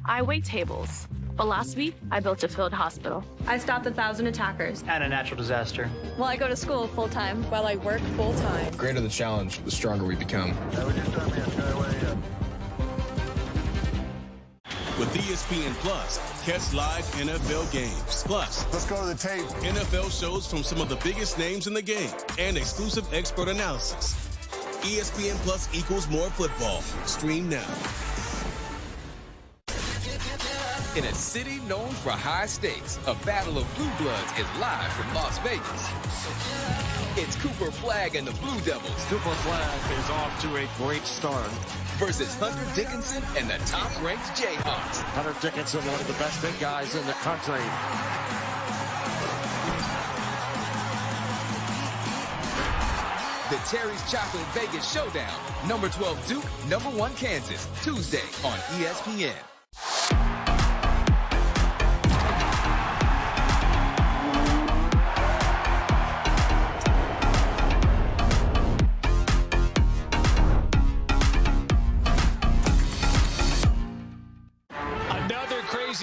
I wait tables. But last week, I built a field hospital. I stopped 1,000 attackers. And a natural disaster. Well, I go to school full-time. While I work full-time. The greater the challenge, the stronger we become. With ESPN Plus, catch live NFL games. Plus, let's go to the tape. NFL shows from some of the biggest names in the game and exclusive expert analysis. ESPN Plus equals more football. Stream now. In a city known for high stakes, a battle of blue bloods is live from Las Vegas. It's Cooper Flagg and the Blue Devils. Cooper Flagg is off to a great start. Versus Hunter Dickinson and the top-ranked Jayhawks. Hunter Dickinson, one of the best big guys in the country. The Terry's Chocolate Vegas Showdown. Number 12 Duke, number 1 Kansas. Tuesday on ESPN.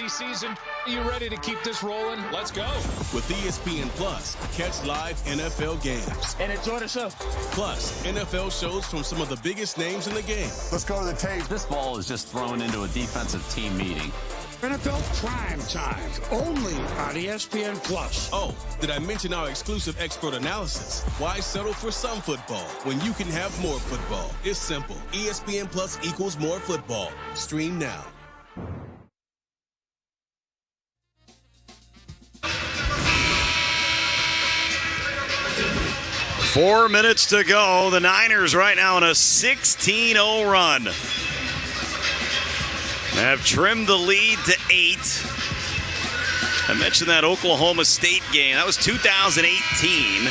Season. Are you ready to keep this rolling? Let's go. With ESPN Plus, catch live NFL games. And enjoy the show. Plus, NFL shows from some of the biggest names in the game. Let's go to the tape. This ball is just thrown into a defensive team meeting. NFL Prime Time, only on ESPN Plus. Oh, did I mention our exclusive expert analysis? Why settle for some football when you can have more football? It's simple. ESPN Plus equals more football. Stream now. 4 minutes to go. The Niners right now on a 16-0 run. Have trimmed the lead to 8. I mentioned that Oklahoma State game. That was 2018,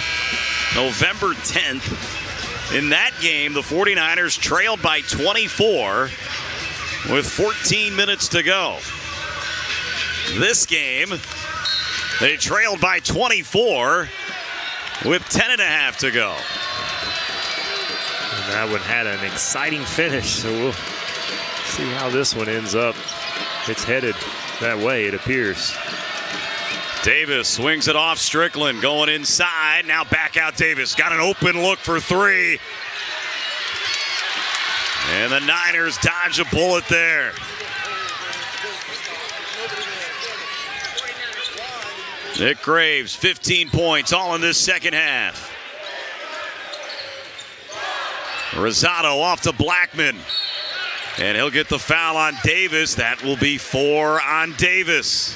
November 10th. In that game, the 49ers trailed by 24 with 14 minutes to go. This game, they trailed by 24 with 10.5 to go. And that one had an exciting finish, so we'll see how this one ends up. It's headed that way, it appears. Davis swings it off Strickland, going inside. Now back out Davis. Got an open look for 3. And the Niners dodge a bullet there. Nick Graves, 15 points, all in this second half. Rosado off to Blackman. And he'll get the foul on Davis. That will be 4 on Davis.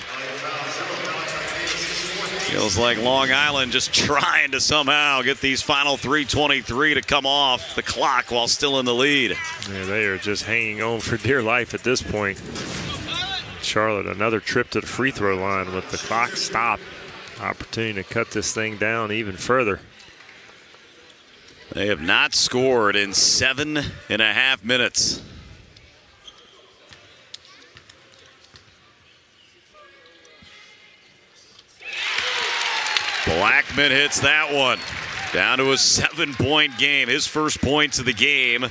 Feels like Long Island just trying to somehow get these final 3:23 to come off the clock while still in the lead. Yeah, they are just hanging on for dear life at this point. Charlotte, another trip to the free throw line with the clock stopped. Opportunity to cut this thing down even further. They have not scored in 7.5 minutes. Blackman hits that one. Down to a 7-point game. His first points of the game.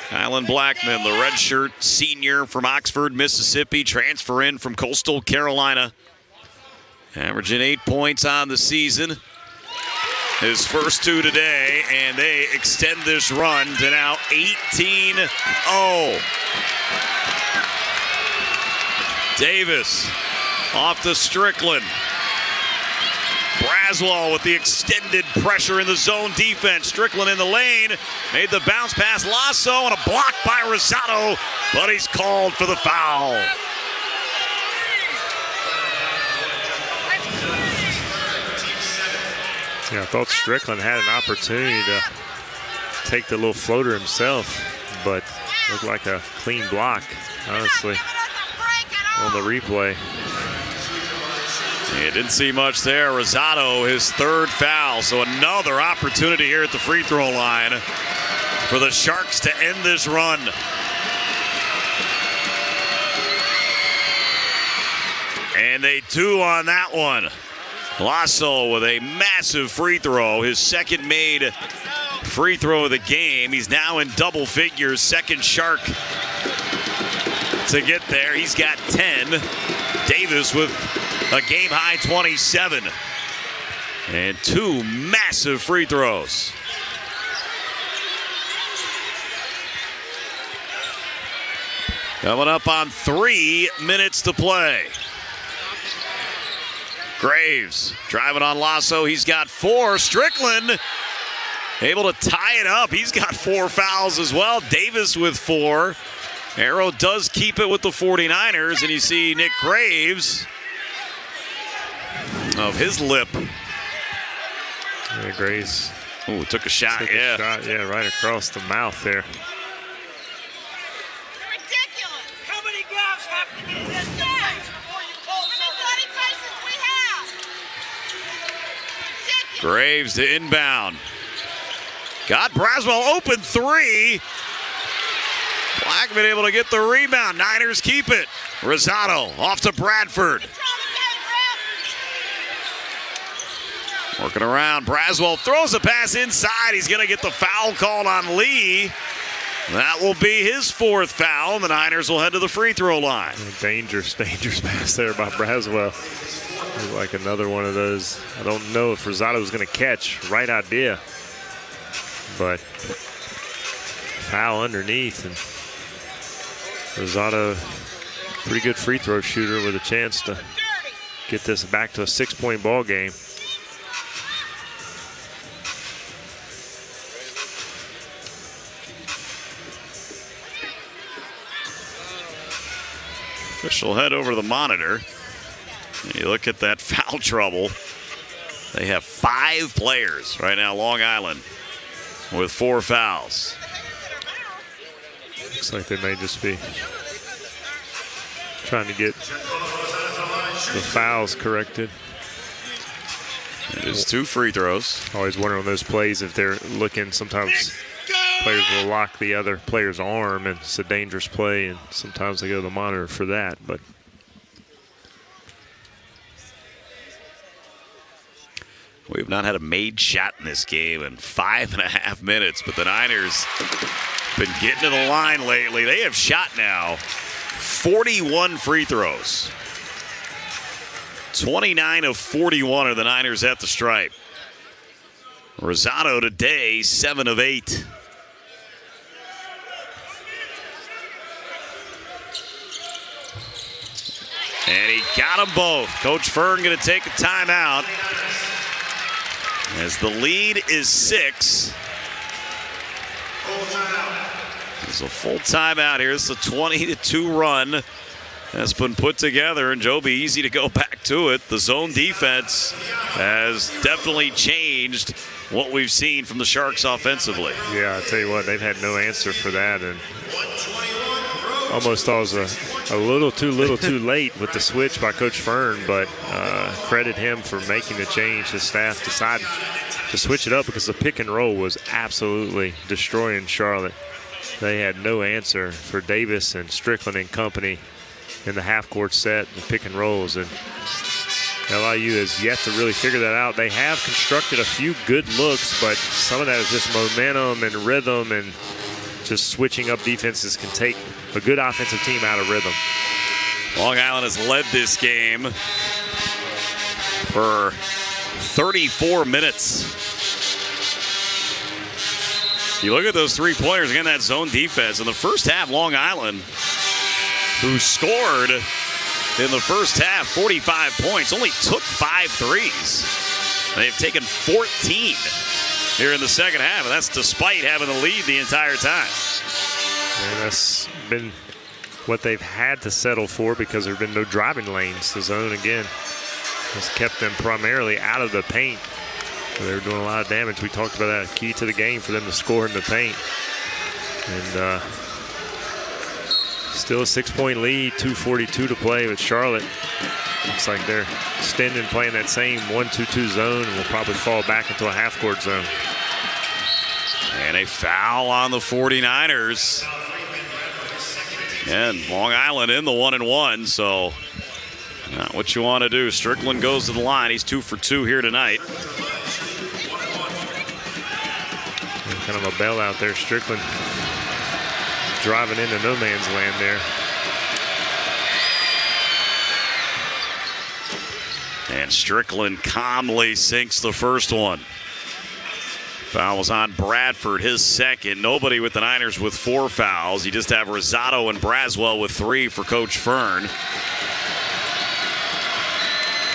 Kylan Blackman, the redshirt senior from Oxford, Mississippi, transfer in from Coastal Carolina. Averaging 8 points on the season. His first 2 today, and they extend this run to now 18-0. Davis off to Strickland. Braswell with the extended pressure in the zone defense. Strickland in the lane. Made the bounce pass. Lasso and a block by Rosado, but he's called for the foul. Yeah, I thought Strickland had an opportunity to take the little floater himself, but looked like a clean block, honestly, on the replay. Yeah, didn't see much there. Rosado, his 3rd foul, so another opportunity here at the free throw line for the Sharks to end this run. And they do on that one. Lasso with a massive free throw, his 2nd made free throw of the game. He's now in double figures, 2nd Shark to get there. He's got 10. Davis with a game-high 27. And 2 massive free throws. Coming up on 3 minutes to play. Graves driving on Lasso. He's got 4. Strickland able to tie it up. He's got 4 fouls as well. Davis with 4. Arrow does keep it with the 49ers, and you see Nick Graves of his lip. Yeah, Graves. Ooh, took a shot, right across the mouth there. Ridiculous. How many guys have to be in this game before you call it? How many bloody faces we have? Graves to inbound. Got Braswell open 3. Blackman able to get the rebound. Niners keep it. Rosado off to Bradford. Working around. Braswell throws a pass inside. He's going to get the foul called on Lee. That will be his 4th foul. The Niners will head to the free throw line. Dangerous pass there by Braswell. Like another one of those. I don't know if Rosado was going to catch. Right idea. But foul underneath. And Rosado, pretty good free throw shooter with a chance to get this back to a 6-point ball game. Official head over to the monitor. You look at that foul trouble. They have 5 players right now, Long Island, with 4 fouls. Looks like they may just be trying to get the fouls corrected. It is 2 free throws. Always wonder on those plays if they're looking. Sometimes players will lock the other player's arm, and it's a dangerous play, and sometimes they go to the monitor for that. But we've not had a made shot in this game in 5.5 minutes, but the Niners been getting to the line lately. They have shot now 41 free throws. 29 of 41 are the Niners at the stripe. Rosado today, 7 of 8. And he got them both. Coach Fern going to take a timeout as the lead is 6. It's a full timeout here. It's a 20-2 run that's been put together, and Joe, be easy to go back to it. The zone defense has definitely changed what we've seen from the Sharks offensively. Yeah, I'll tell you what, they've had no answer for that, and almost thought it was a little too late with the switch by Coach Fern, but credit him for making the change. His staff decided to switch it up because the pick and roll was absolutely destroying Charlotte. They had no answer for Davis and Strickland and company in the half-court set, the pick and rolls, and LIU has yet to really figure that out. They have constructed a few good looks, but some of that is just momentum and rhythm, and just switching up defenses can take a good offensive team out of rhythm. Long Island has led this game for 34 minutes. You look at those three-pointers, again, that zone defense. In the first half, Long Island, who scored in the first half 45 points, only took 5 threes. They've taken 14 here in the second half, and that's despite having the lead the entire time. And that's been what they've had to settle for because there have been no driving lanes. The zone, again, has kept them primarily out of the paint. They were doing a lot of damage. We talked about that. Key to the game for them to score in the paint. And still a 6-point lead, 2:42 to play with Charlotte. Looks like they're extending, playing that same 1-2-2 zone, and will probably fall back into a half-court zone. And a foul on the 49ers. And Long Island in the 1-and-1, so not what you want to do. Strickland goes to the line. He's 2 for 2 here tonight. And kind of a bailout there. Strickland driving into no man's land there. And Strickland calmly sinks the first one. Foul was on Bradford, his second. Nobody with the Niners with 4 fouls. You just have Rosado and Braswell with 3 for Coach Fern.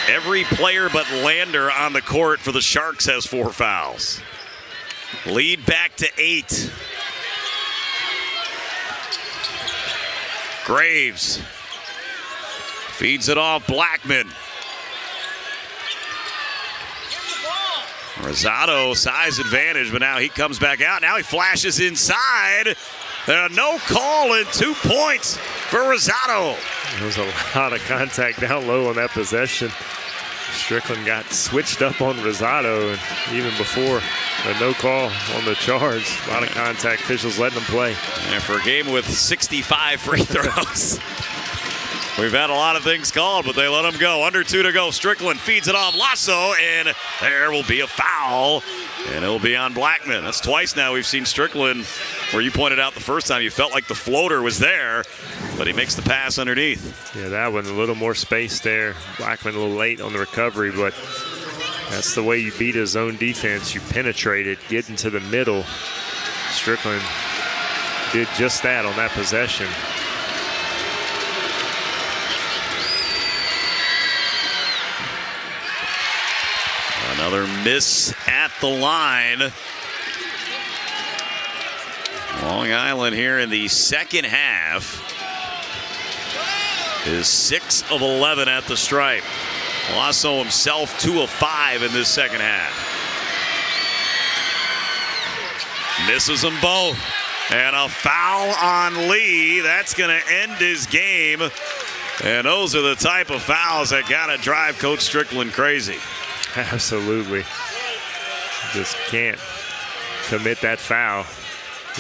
Every player but Lander on the court for the Sharks has 4 fouls. Lead back to 8. Graves feeds it off Blackman. Rosado, size advantage, but now he comes back out. Now he flashes inside. No call and 2 points for Rosado. There was a lot of contact down low on that possession. Strickland got switched up on Rosado, and even before the no call on the charge, a lot of contact, officials letting them play. And for a game with 65 free throws, we've had a lot of things called, but they let them go. Under 2 to go. Strickland feeds it off Lasso, and there will be a foul, and it'll be on Blackman. That's twice now we've seen Strickland, where you pointed out the first time you felt like the floater was there, but he makes the pass underneath. Yeah, that one, a little more space there. Blackman a little late on the recovery, but that's the way you beat a zone defense. You penetrate it, get into the middle. Strickland did just that on that possession. Another miss at the line. Long Island here in the second half is 6 of 11 at the stripe. Lasso himself 2 of 5 in this second half. Misses them both. And a foul on Lee. That's going to end his game. And those are the type of fouls that got to drive Coach Strickland crazy. Absolutely. Just can't commit that foul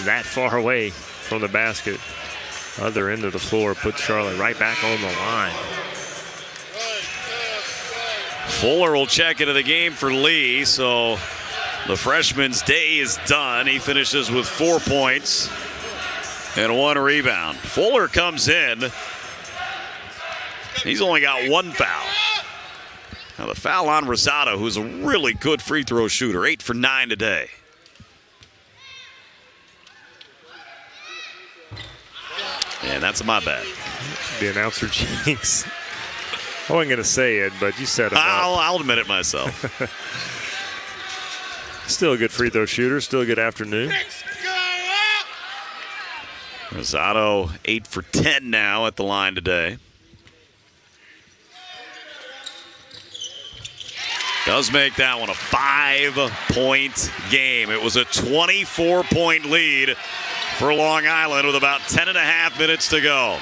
that far away from the basket. Other end of the floor, put Charlotte right back on the line. Fuller will check into the game for Lee, so the freshman's day is done. He finishes with 4 points and 1 rebound. Fuller comes in. He's only got 1 foul. Now the foul on Rosado, who's a really good free throw shooter, 8 for 9 today. And that's my bad. The announcer jinx. I wasn't going to say it, but you said it. I'll admit it myself. Still a good free throw shooter. Still a good afternoon. Rosado 8 for 10 now at the line today. Does make that one a 5-point game. It was a 24-point lead for Long Island with about 10.5 minutes to go.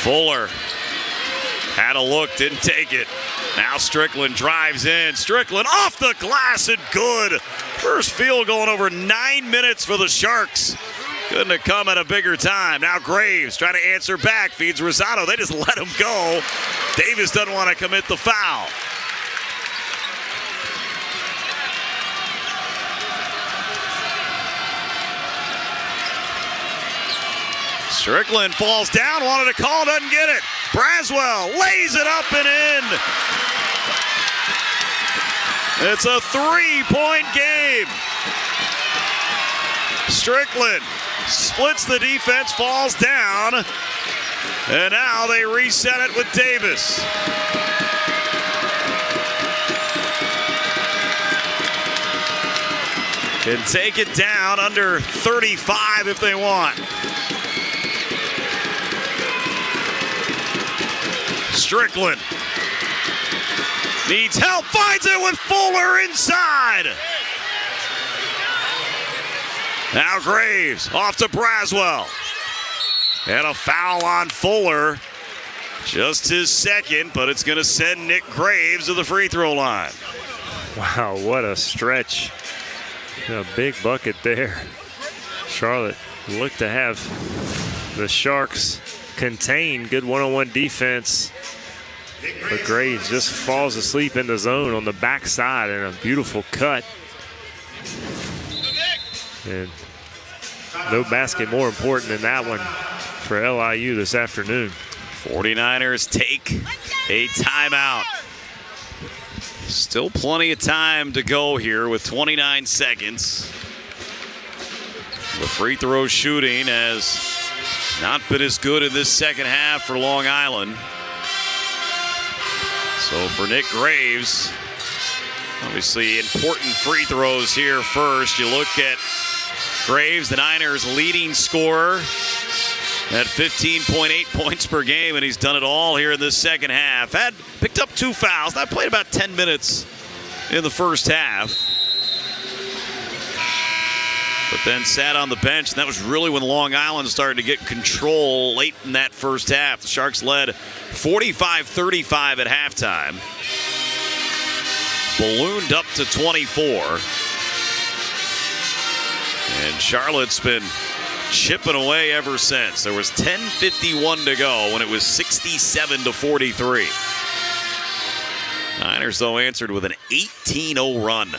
Fuller had a look, didn't take it. Now Strickland drives in. Strickland off the glass and good. First field goal in over 9 minutes for the Sharks. Couldn't have come at a bigger time. Now Graves trying to answer back. Feeds Rosado. They just let him go. Davis doesn't want to commit the foul. Strickland falls down. Wanted to call. Doesn't get it. Braswell lays it up and in. It's a 3-point game. Strickland splits the defense, falls down, and now they reset it with Davis. Can take it down under 35 if they want. Strickland needs help, finds it with Fuller inside. Now Graves off to Braswell. And a foul on Fuller. Just his second, but it's going to send Nick Graves to the free throw line. Wow, what a stretch. A big bucket there. Charlotte looked to have the Sharks contained. Good one-on-one defense. But Graves just falls asleep in the zone on the backside and a beautiful cut. And no basket more important than that one for LIU this afternoon. 49ers take a timeout. Still plenty of time to go here with 29 seconds. The free throw shooting has not been as good in this second half for Long Island. So for Nick Graves, obviously important free throws here first. You look at Graves, the Niners' leading scorer at 15.8 points per game, and he's done it all here in this second half. Picked up 2 fouls. Now played about 10 minutes in the first half. But then sat on the bench, and that was really when Long Island started to get control late in that first half. The Sharks led 45-35 at halftime. Ballooned up to 24. And Charlotte's been chipping away ever since. There was 10:51 to go when it was 67-43. Niners, though, answered with an 18-0 run.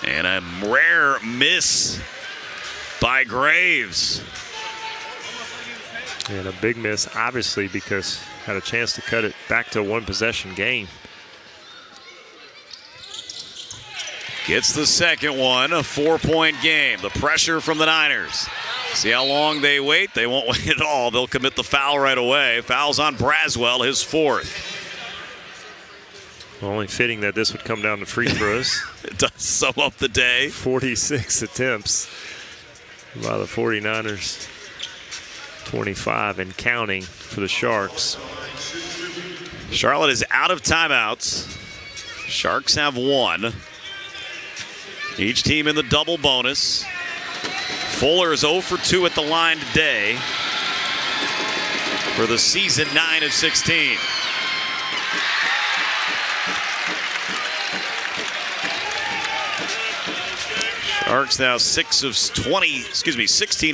And a rare miss by Graves. And a big miss, obviously, because had a chance to cut it back to a one-possession game. Gets the second one, a 4-point game. The pressure from the Niners. See how long they wait? They won't wait at all. They'll commit the foul right away. Foul's on Braswell, his 4th. Only fitting that this would come down to free throws. It does sum up the day. 46 attempts by the 49ers. 25 and counting for the Sharks. Charlotte is out of timeouts. Sharks have 1. Each team in the double bonus. Fuller is 0 for 2 at the line today for the season 9 of 16. Sharks now 16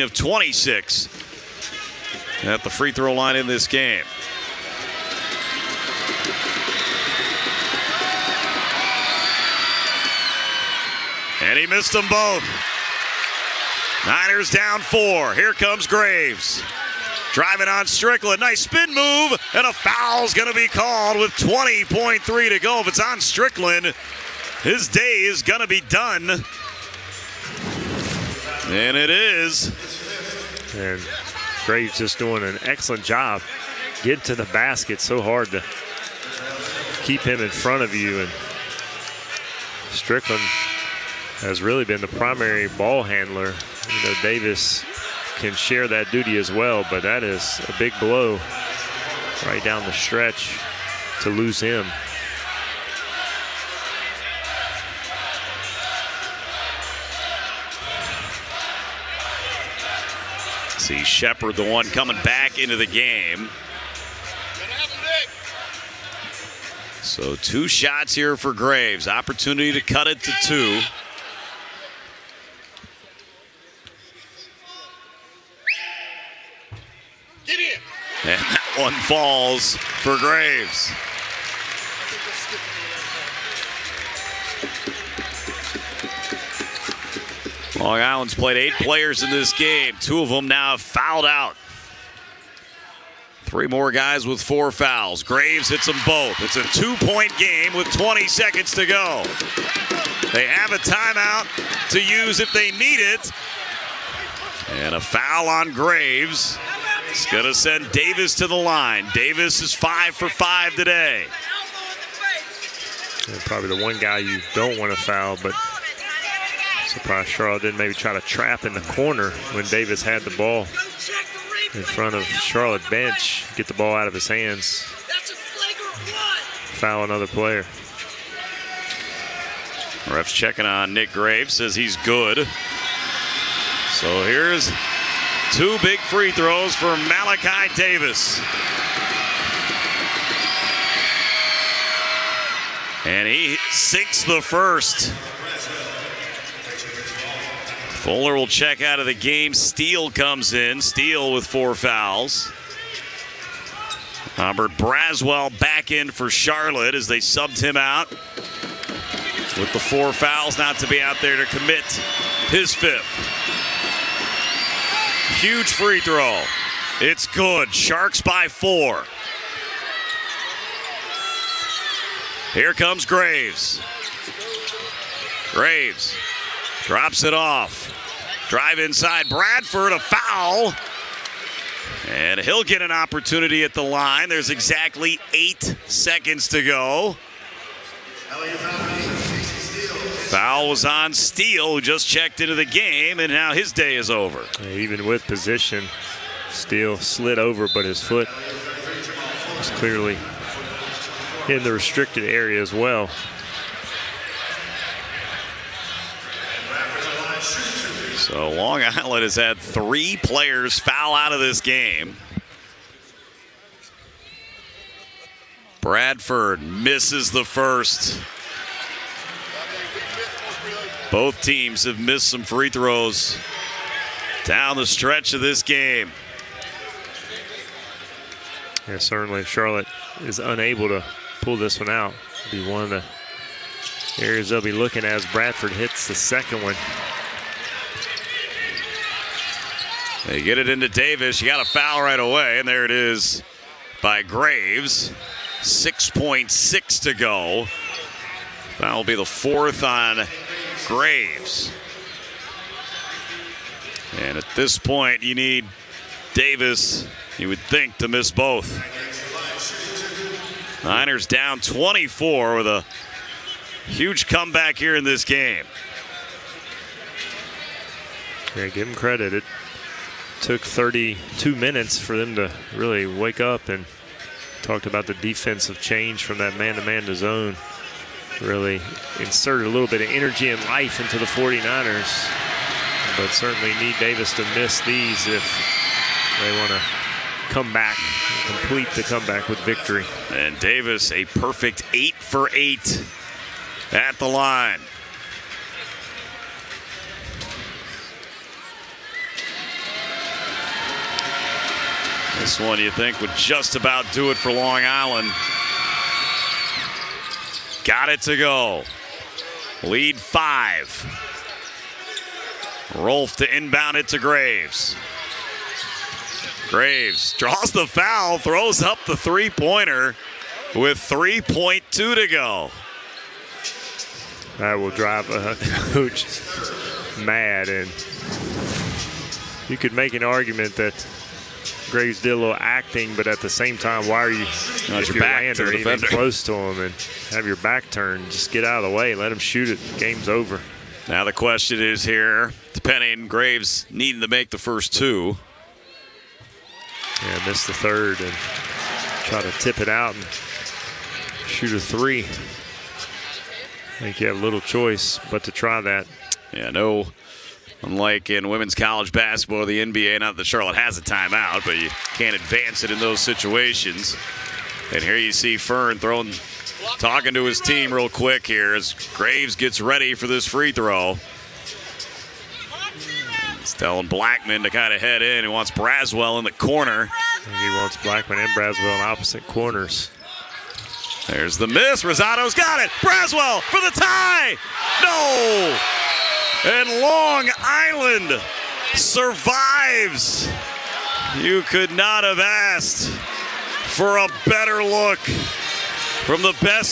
of 26 at the free throw line in this game. And he missed them both. Niners down 4. Here comes Graves. Driving on Strickland. Nice spin move. And a foul's going to be called with 20.3 to go. If it's on Strickland, his day is going to be done. And it is. And Graves just doing an excellent job getting to the basket. So hard to keep him in front of you. And Strickland has really been the primary ball handler. You know, Davis can share that duty as well, but that is a big blow right down the stretch to lose him. See Shepard, the one coming back into the game. So 2 shots here for Graves. Opportunity to cut it to 2. And that one falls for Graves. Long Island's played 8 players in this game. 2 of them now have fouled out. 3 more guys with 4 fouls. Graves hits them both. It's a 2-point game with 20 seconds to go. They have a timeout to use if they need it. And a foul on Graves. It's going to send Davis to the line. Davis is 5 for 5 today. And probably the one guy you don't want to foul, but surprised Charlotte didn't maybe try to trap in the corner when Davis had the ball in front of Charlotte bench, get the ball out of his hands, foul another player. Ref's checking on Nick Graves, says he's good. So here's 2 big free throws for Malachi Davis. And he sinks the first. Fuller will check out of the game. Steele comes in. Steele with 4 fouls. Robert Braswell back in for Charlotte as they subbed him out with the 4 fouls, not to be out there to commit his 5th. Huge free throw. It's good. Sharks by 4. Here comes Graves. Graves drops it off. Drive inside. Bradford, a foul. And he'll get an opportunity at the line. There's exactly 8 seconds to go. Foul was on Steele, who just checked into the game, and now his day is over. Even with position, Steele slid over, but his foot was clearly in the restricted area as well. So Long Island has had 3 players foul out of this game. Bradford misses the first. Both teams have missed some free throws down the stretch of this game. Yeah, certainly if Charlotte is unable to pull this one out, it'll be one of the areas they'll be looking at as Bradford hits the second one. They get it into Davis. You got a foul right away, and there it is by Graves. 6.6 to go. That will be the 4th on Graves. And at this point, you need Davis, you would think, to miss both. Niners down 24 with a huge comeback here in this game. Yeah, give them credit. It took 32 minutes for them to really wake up, and talked about the defensive change from that man-to-man to zone. Really inserted a little bit of energy and life into the 49ers, but certainly need Davis to miss these if they want to come back and complete the comeback with victory. And Davis, a perfect 8 for 8 at the line. This one you think would just about do it for Long Island. Got it to go. Lead 5. Rolf to inbound it to Graves. Graves draws the foul, throws up the 3-pointer with 3.2 to go. That will drive a coach mad, and you could make an argument that Graves did a little acting, but at the same time, why are you, if you're landing even close to him and have your back turned, just get out of the way, let him shoot it, game's over. Now the question is here, depending, Graves needing to make the first 2. Yeah, missed the third and try to tip it out and shoot a 3. I think you have little choice but to try that. Yeah, no Unlike in women's college basketball or the NBA, not that Charlotte has a timeout, but you can't advance it in those situations. And here you see Fern talking to his team real quick here as Graves gets ready for this free throw. He's telling Blackman to kind of head in. He wants Braswell in the corner. He wants Blackman and Braswell in opposite corners. There's the miss. Rosado's got it. Braswell for the tie. No. And Long Island survives. You could not have asked for a better look from the best